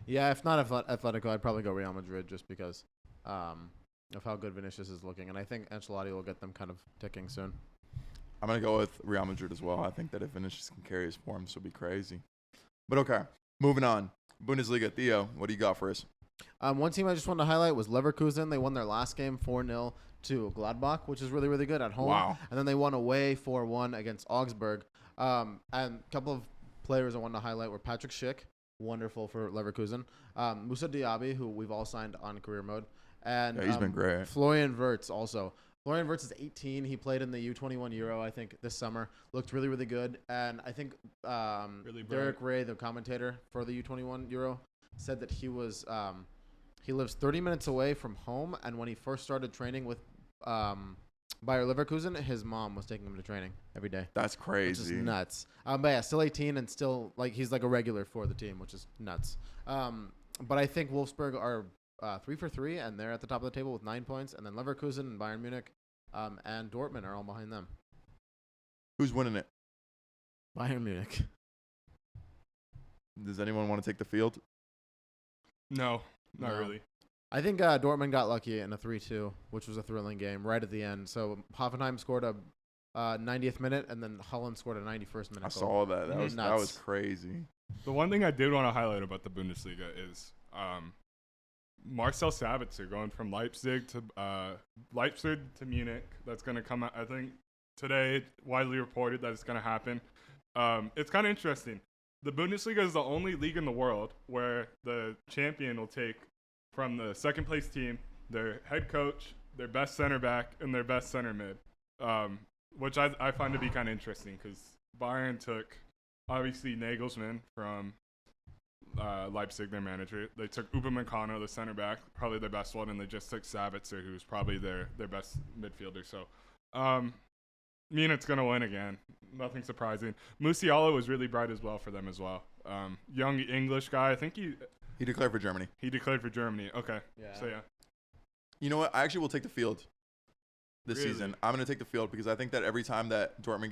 Yeah, if not Atletico, I'd probably go Real Madrid just because of how good Vinicius is looking. And I think Ancelotti will get them kind of ticking soon. I'm going to go with Real Madrid as well. I think that if Vinicius can carry his form, this will be crazy. But okay, moving on. Bundesliga. Theo, what do you got for us? One team I just wanted to highlight was Leverkusen. They won their last game 4-0 to Gladbach, which is really, really good at home. Wow. And then they won away 4-1 against Augsburg. And a couple of players I wanted to highlight were Patrick Schick, wonderful for Leverkusen. Moussa Diaby, who we've all signed on career mode. And yeah, he's been great. Florian Wirtz also. Florian Wirtz is 18. He played in the U21 Euro, I think, this summer. Looked really, really good. And I think Really Derek Ray, the commentator for the U21 Euro, said that he lives 30 minutes away from home. And when he first started training with Bayer Leverkusen, his mom was taking him to training every day. That's crazy. Which is nuts. But yeah, still 18 and still, like, he's like a regular for the team, which is nuts. But I think Wolfsburg are 3 for 3, and they're at the top of the table with 9 points. And then Leverkusen and Bayern Munich and Dortmund are all behind them. Who's winning it? Bayern Munich. Does anyone want to take the field? No, not No. really. I think Dortmund got lucky in a 3-2, which was a thrilling game right at the end. So Hoffenheim scored a 90th minute, and then Holland scored a 91st minute I goal. saw that. That was Nuts. crazy. The one thing I did want to highlight about the Bundesliga is Marcel Sabitzer going from Leipzig to Munich. That's going to come out, I think, today. Widely reported that it's going to happen. It's kind of interesting. The Bundesliga is the only league in the world where the champion will take from the second place team their head coach, their best center back, and their best center mid, which I find to be kind of interesting because Bayern took obviously Nagelsmann from Leipzig, their manager. They took Upamecano, the center back, probably their best one, and they just took Sabitzer, who's probably their best midfielder. So, Munich's going to win again. Nothing surprising. Musiala was really bright as well for them as well. Young English guy. I think he declared for Germany. He declared for Germany. Okay. Yeah. So, yeah. You know what? I actually will take the field this Really? season. I'm going to take the field because I think that every time that Bayern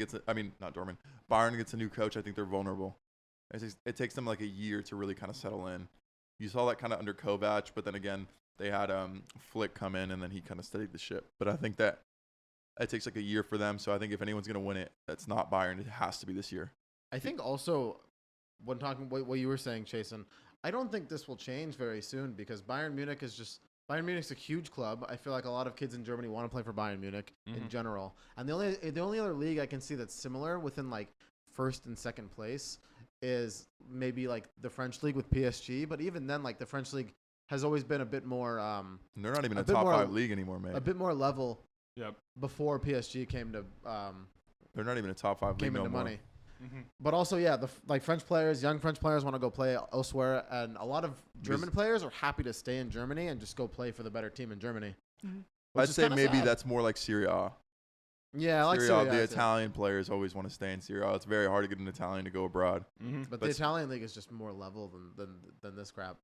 gets a new coach, I think they're vulnerable. It takes them like a year to really kind of settle in. You saw that kind of under Kovac, but then again, they had Flick come in and then he kind of steadied the ship. But I think that it takes like a year for them. So I think if anyone's going to win it, that's not Bayern. It has to be this year. I think also, when talking what you were saying, Chasen, I don't think this will change very soon because Bayern Munich's a huge club. I feel like a lot of kids in Germany want to play for Bayern Munich in general. And the only other league I can see that's similar within like first and second place is maybe like the French league with PSG. But even then, like the French league has always been a bit more. They're not even a top 5 league anymore, man. A bit more level. Yep. Before PSG came to. They're not even a top 5 league came no into more. money. But also, yeah, French players, young French players want to go play elsewhere, and a lot of German players are happy to stay in Germany and just go play for the better team in Germany. I'd say maybe that's more like Serie A. Yeah, I like Serie A. Serie A The too. Italian players always want to stay in Serie A. It's very hard to get an Italian to go abroad. But the Italian league is just more level than this crap.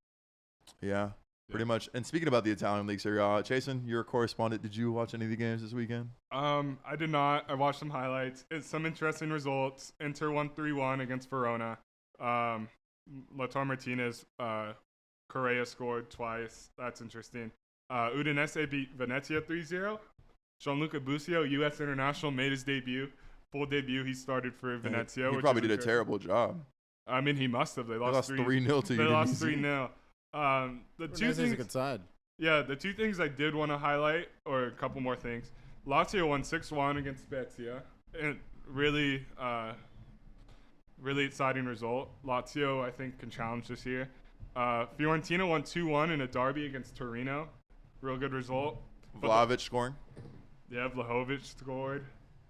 Yeah. Pretty much. And speaking about the Italian league, Serie A, Jason, you're a correspondent. Did you watch any of the games this weekend? I did not. I watched some highlights. It's some interesting results. Inter won 3-1 against Verona. Lautaro Martinez, Correa scored twice. That's interesting. Udinese beat Venezia 3-0. Gianluca Busio, U.S. international, made his debut. Full debut. He started for Venezia. He probably did a terrible job. I mean, he must have. They lost 3-0 to They Udinese. lost 3-0. The two Udinese's things, a good side. yeah, the two things I did want to highlight, or a couple more things. Lazio won 6-1 against Spezia, and really exciting result. Lazio, I think, can challenge this year. Fiorentina won 2-1 in a derby against Torino. Real good result. Vlahovic scoring. Yeah, Vlahovic scored.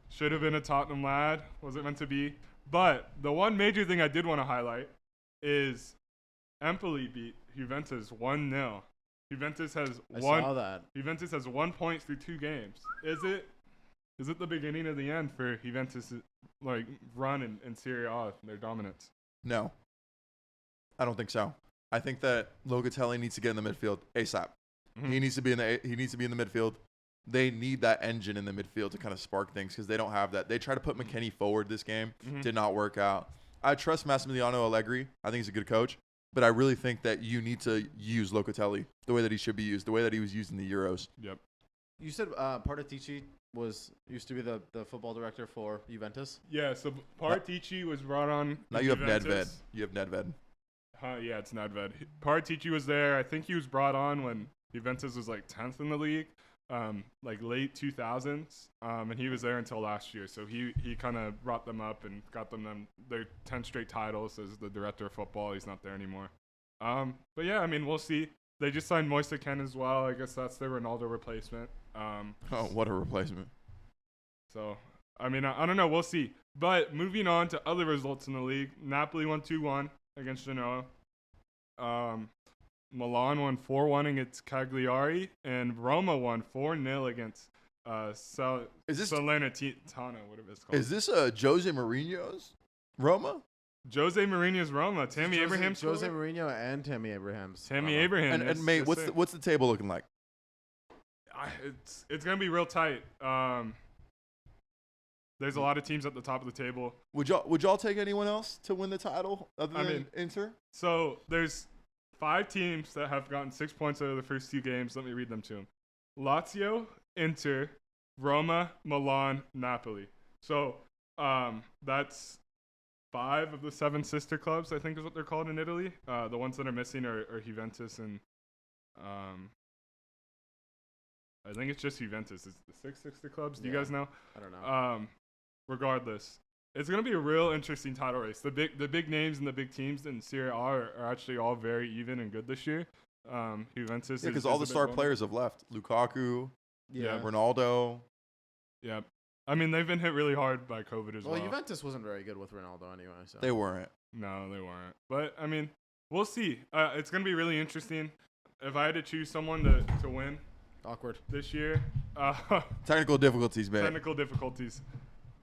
Should have been a Tottenham lad. Wasn't meant to be. But the one major thing I did want to highlight is Empoli beat Juventus 1-0. Juventus has saw that. Juventus has 1 point through 2 games. Is it the beginning of the end for Juventus' like run in Serie A, their dominance? No. I don't think so. I think that Locatelli needs to get in the midfield ASAP. He needs to be in the midfield. They need that engine in the midfield to kind of spark things because they don't have that. They tried to put McKennie forward this game. Did not work out. I trust Massimiliano Allegri. I think he's a good coach. But I really think that you need to use Locatelli the way that he should be used, the way that he was used in the Euros. Yep. You said Paratici used to be the football director for Juventus? Yeah, so Paratici was brought on. Now you have Juventus. Nedved. You have Nedved. Yeah, it's Nedved. Paratici was there. I think he was brought on when Juventus was like 10th in the league, like late 2000s, and he was there until last year. So he kind of brought them up and got them their 10 straight titles as the director of football. He's not there anymore. But yeah, I mean, we'll see. They just signed Moise Kean as well. I guess that's their Ronaldo replacement. Oh, what a replacement. So, I mean, I don't know. We'll see. But moving on to other results in the league, Napoli won 2-1 against Genoa. Milan won 4-1 against Cagliari, and Roma won 4-0 against Salernitana, whatever it's called. Is this Jose Mourinho's Roma? Jose Mourinho's Roma. Tammy Abraham. Jose Mourinho and Tammy Abrahams. Tammy Abraham. And mate, what's the table looking like? It's gonna be real tight. There's a lot of teams at the top of the table. Would y'all take anyone else to win the title other than Inter? So there's 5 teams that have gotten 6 points out of the first 2 games. Let me read them to them. Lazio, Inter, Roma, Milan, Napoli. So that's 5 of the 7 sister clubs, I think is what they're called in Italy. The ones that are missing are Juventus and I think it's just Juventus. It's the 6 sister clubs. Do you guys know? I don't know. Regardless, it's going to be a real interesting title race. The big names and the big teams in Serie A are actually all very even and good this year. Juventus. Yeah, because all the star players have left. Lukaku, Ronaldo. Yeah. I mean, they've been hit really hard by COVID as well. Well, Juventus wasn't very good with Ronaldo anyway. So. They weren't. No, they weren't. But, I mean, we'll see. It's going to be really interesting. If I had to choose someone to win awkward this year. Technical difficulties, man. Technical difficulties.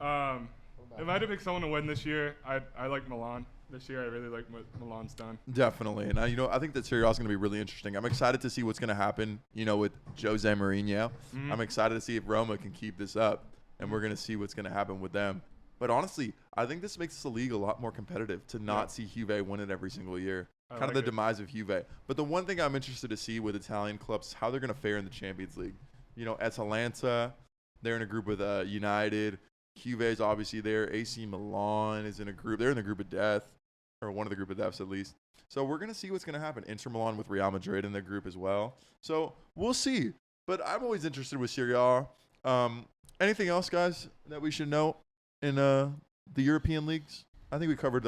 If I had to pick someone to win this year, I like Milan. This year, I really like what Milan's done. Definitely. And, I think that Serie A is going to be really interesting. I'm excited to see what's going to happen, with Jose Mourinho. Mm-hmm. I'm excited to see if Roma can keep this up, and we're going to see what's going to happen with them. But honestly, I think this makes the league a lot more competitive to not see Juve win it every single year. Kind of the demise of Juve. But the one thing I'm interested to see with Italian clubs is how they're going to fare in the Champions League. Atalanta, they're in a group with United. Juve is obviously there. AC Milan is in a group. They're in the group of death, or one of the group of deaths at least. So we're going to see what's going to happen. Inter Milan with Real Madrid in their group as well. So we'll see. But I'm always interested with Serie A. Anything else, guys, that we should know in the European leagues? I think we covered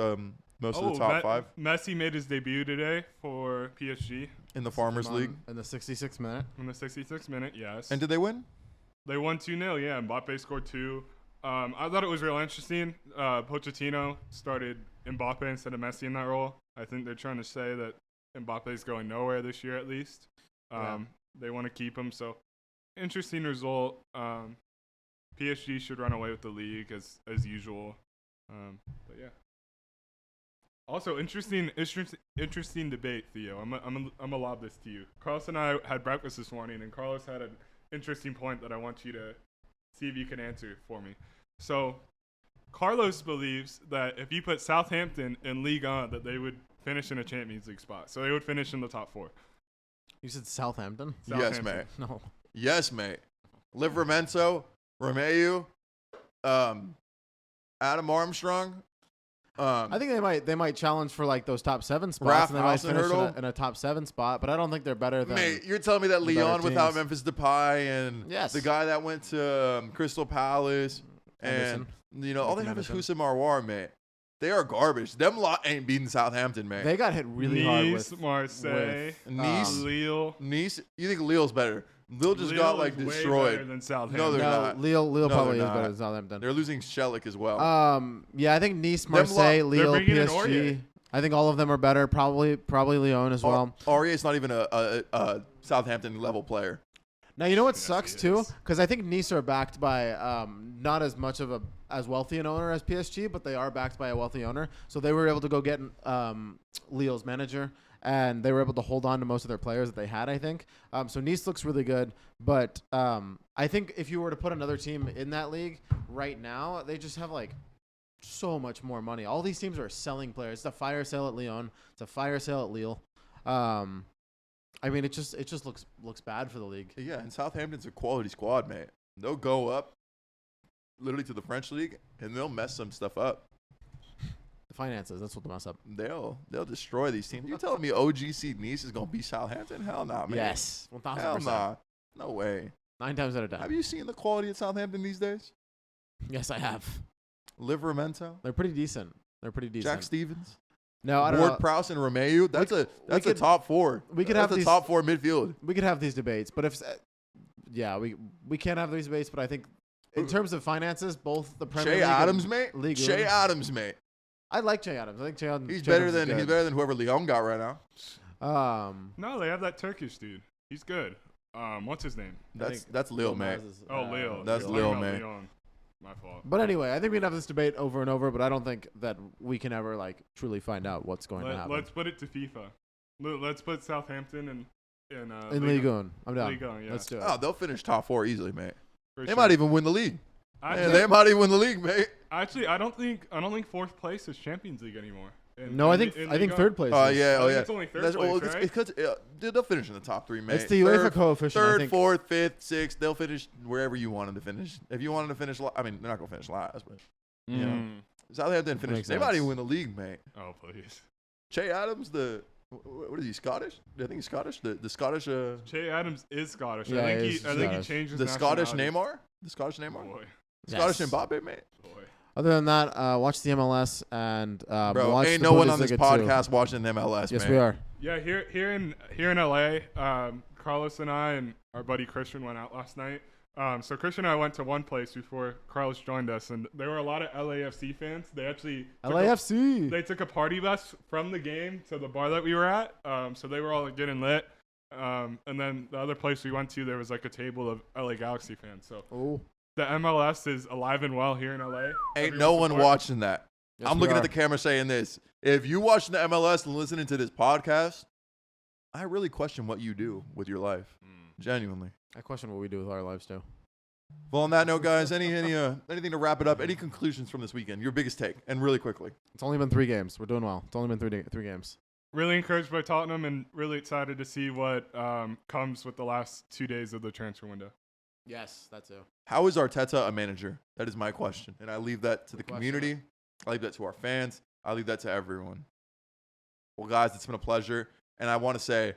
most of the top 5. Messi made his debut today for PSG. In the Farmers League. In the 66th minute. In the 66th minute, yes. And did they win? They won 2-0, yeah. Mbappe scored 2. I thought it was real interesting. Pochettino started Mbappe instead of Messi in that role. I think they're trying to say that Mbappe's going nowhere this year at least. They want to keep him, so interesting result. PSG should run away with the league as usual. But yeah. Also, interesting debate, Theo. I'm gonna lob this to you. Carlos and I had breakfast this morning, and Carlos had an interesting point that I want you to see if you can answer for me. So, Carlos believes that if you put Southampton in Ligue 1, that they would finish in a Champions League spot. So they would finish in the top 4. You said Southampton? Yes, mate. No. Yes, mate. Livramento, Romeu, Adam Armstrong. I think they might challenge for like those top 7 spots, and they might finish in a top 7 spot. But I don't think they're better than. Mate, you're telling me that Lyon without Memphis Depay and the guy that went to Crystal Palace and all they have is Houssem Aouar, mate. They are garbage. Them lot ain't beating Southampton, mate. They got hit really hard with Marseille, Nice, Lille. Nice. You think Lille's better? Lille just got like destroyed. Way better than Southampton. No, they're not. Lille probably is better than Southampton. They're losing Shelik as well. Yeah, I think Nice, Marseille, Lille, PSG. I think all of them are better. Probably Lyon as well. Aurier not even a Southampton level player. Now you know what sucks too, because I think Nice are backed by not as much of as wealthy an owner as PSG, but they are backed by a wealthy owner. So they were able to go get Lille's manager, and they were able to hold on to most of their players that they had, I think. So Nice looks really good, but I think if you were to put another team in that league right now, they just have like so much more money. All these teams are selling players. It's a fire sale at Lyon. It's a fire sale at Lille. I mean, it just looks bad for the league. Yeah, and Southampton's a quality squad, mate. They'll go up literally to the French league, and they'll mess some stuff up. The finances, that's what they mess up. They'll destroy these teams. You telling me OGC Nice is going to beat Southampton? Hell nah, man. Yes, 1,000%. Hell nah. No way. 9 times out of 10. Have you seen the quality of Southampton these days? Yes, I have. Livramento? They're pretty decent. Jack Stevens? No, I don't know. Ward-Prowse and Romeu? That's a top 4. We could have a top 4 midfield. We could have these debates, but we can't have these debates. But I think in terms of finances, both the Premier League Adams, mate. League Shea Adams, mate. I like Che Adams. I think Che Adams. He's better than whoever Lyon got right now. No, they have that Turkish dude. He's good. What's his name? That's Lille, mate. Lille. That's Lille, man. My fault. But anyway, I think we can have this debate over and over, but I don't think that we can ever like truly find out what's going to happen. Let's put it to FIFA. Let's put Southampton in Ligue 1. I'm down. Ligue 1, yeah. Let's do it. Oh, they'll finish top 4 easily, mate. For They sure. might even win the league. Actually, They might even win the league, mate. Actually, I don't think fourth place is Champions League anymore. No, I think third place. Oh is. yeah, I oh think yeah. it's only third That's, place, well, right? It's because they'll finish in the top 3, mate. It's the UEFA coefficient. I Third, think. fourth, fifth, sixth. They'll finish wherever you want them to finish. If you want them to finish, I mean, they're not gonna finish last, but you know, Southampton finish. Makes They might sense. even win the league, mate. Oh please. Che Adams, what is he, Scottish? I think he's Scottish. The Scottish. Che Adams is Scottish. Yeah, I think he is I think he Scottish. changed his The Scottish nationality. Neymar. The Scottish Neymar. Boy. Scottish Yes. Mbappe, mate. Boy. Other than that, watch the MLS and Bro, watch ain't the no one on this Bundesliga too. podcast watching the MLS, Yes, man. we are. Yeah, here in LA, Carlos and I and our buddy Christian went out last night. So Christian and I went to one place before Carlos joined us, and there were a lot of LAFC fans. They actually LAFC. they took a party bus from the game to the bar that we were at. So they were all getting lit. And then the other place we went to, there was like a table of LA Galaxy fans. So Oh, the MLS is alive and well here in LA. Ain't Everyone no one support. watching that. yes, I'm we looking are. at the camera saying this. If you watching the MLS and listening to this podcast, I really question what you do with your life. Genuinely. I question what we do with our lives too. Well, on that note, guys, anything to wrap it up? Any conclusions from this weekend? Your biggest take, and really quickly. It's only been 3 games. We're doing well. It's only been three games. Really encouraged by Tottenham and really excited to see what comes with the last 2 days of the transfer window. Yes, that too. How is Arteta a manager? That is my question, and I leave that to the Good question. community. I leave that to our fans. I leave that to everyone. Well, guys, it's been a pleasure, and I want to say,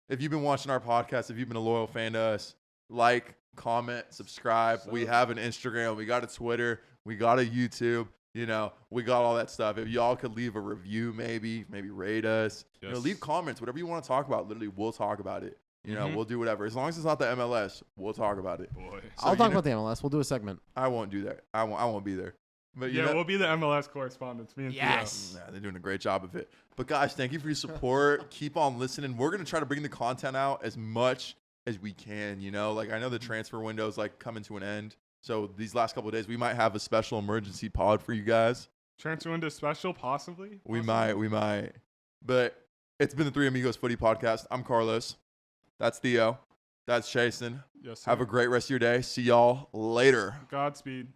if you've been watching our podcast, if you've been a loyal fan to us, like, comment, subscribe. We have an Instagram. We got a Twitter. We got a YouTube. You know, we got all that stuff. If y'all could leave a review, maybe rate us. You know, Yes. leave comments. Whatever you want to talk about, literally, we'll talk about it. You know, Mhm. we'll do whatever. As long as it's not the MLS, we'll talk about it. Boy. So, I'll you talk know- about the MLS. We'll do a segment. I won't do that. I won't be there. But you Yeah, know, we'll be the MLS correspondents. Me and Yes. nah, they're doing a great job of it. But guys, thank you for your support. Keep on listening. We're gonna try to bring the content out as much as we can. You know, like I know the transfer window is like coming to an end. So these last couple of days, we might have a special emergency pod for you guys. Transfer window special, possibly. We might. But it's been the Three Amigos Footy Podcast. I'm Carlos. That's Theo. That's Jason. Yes. Sir. Have a great rest of your day. See y'all later. Godspeed.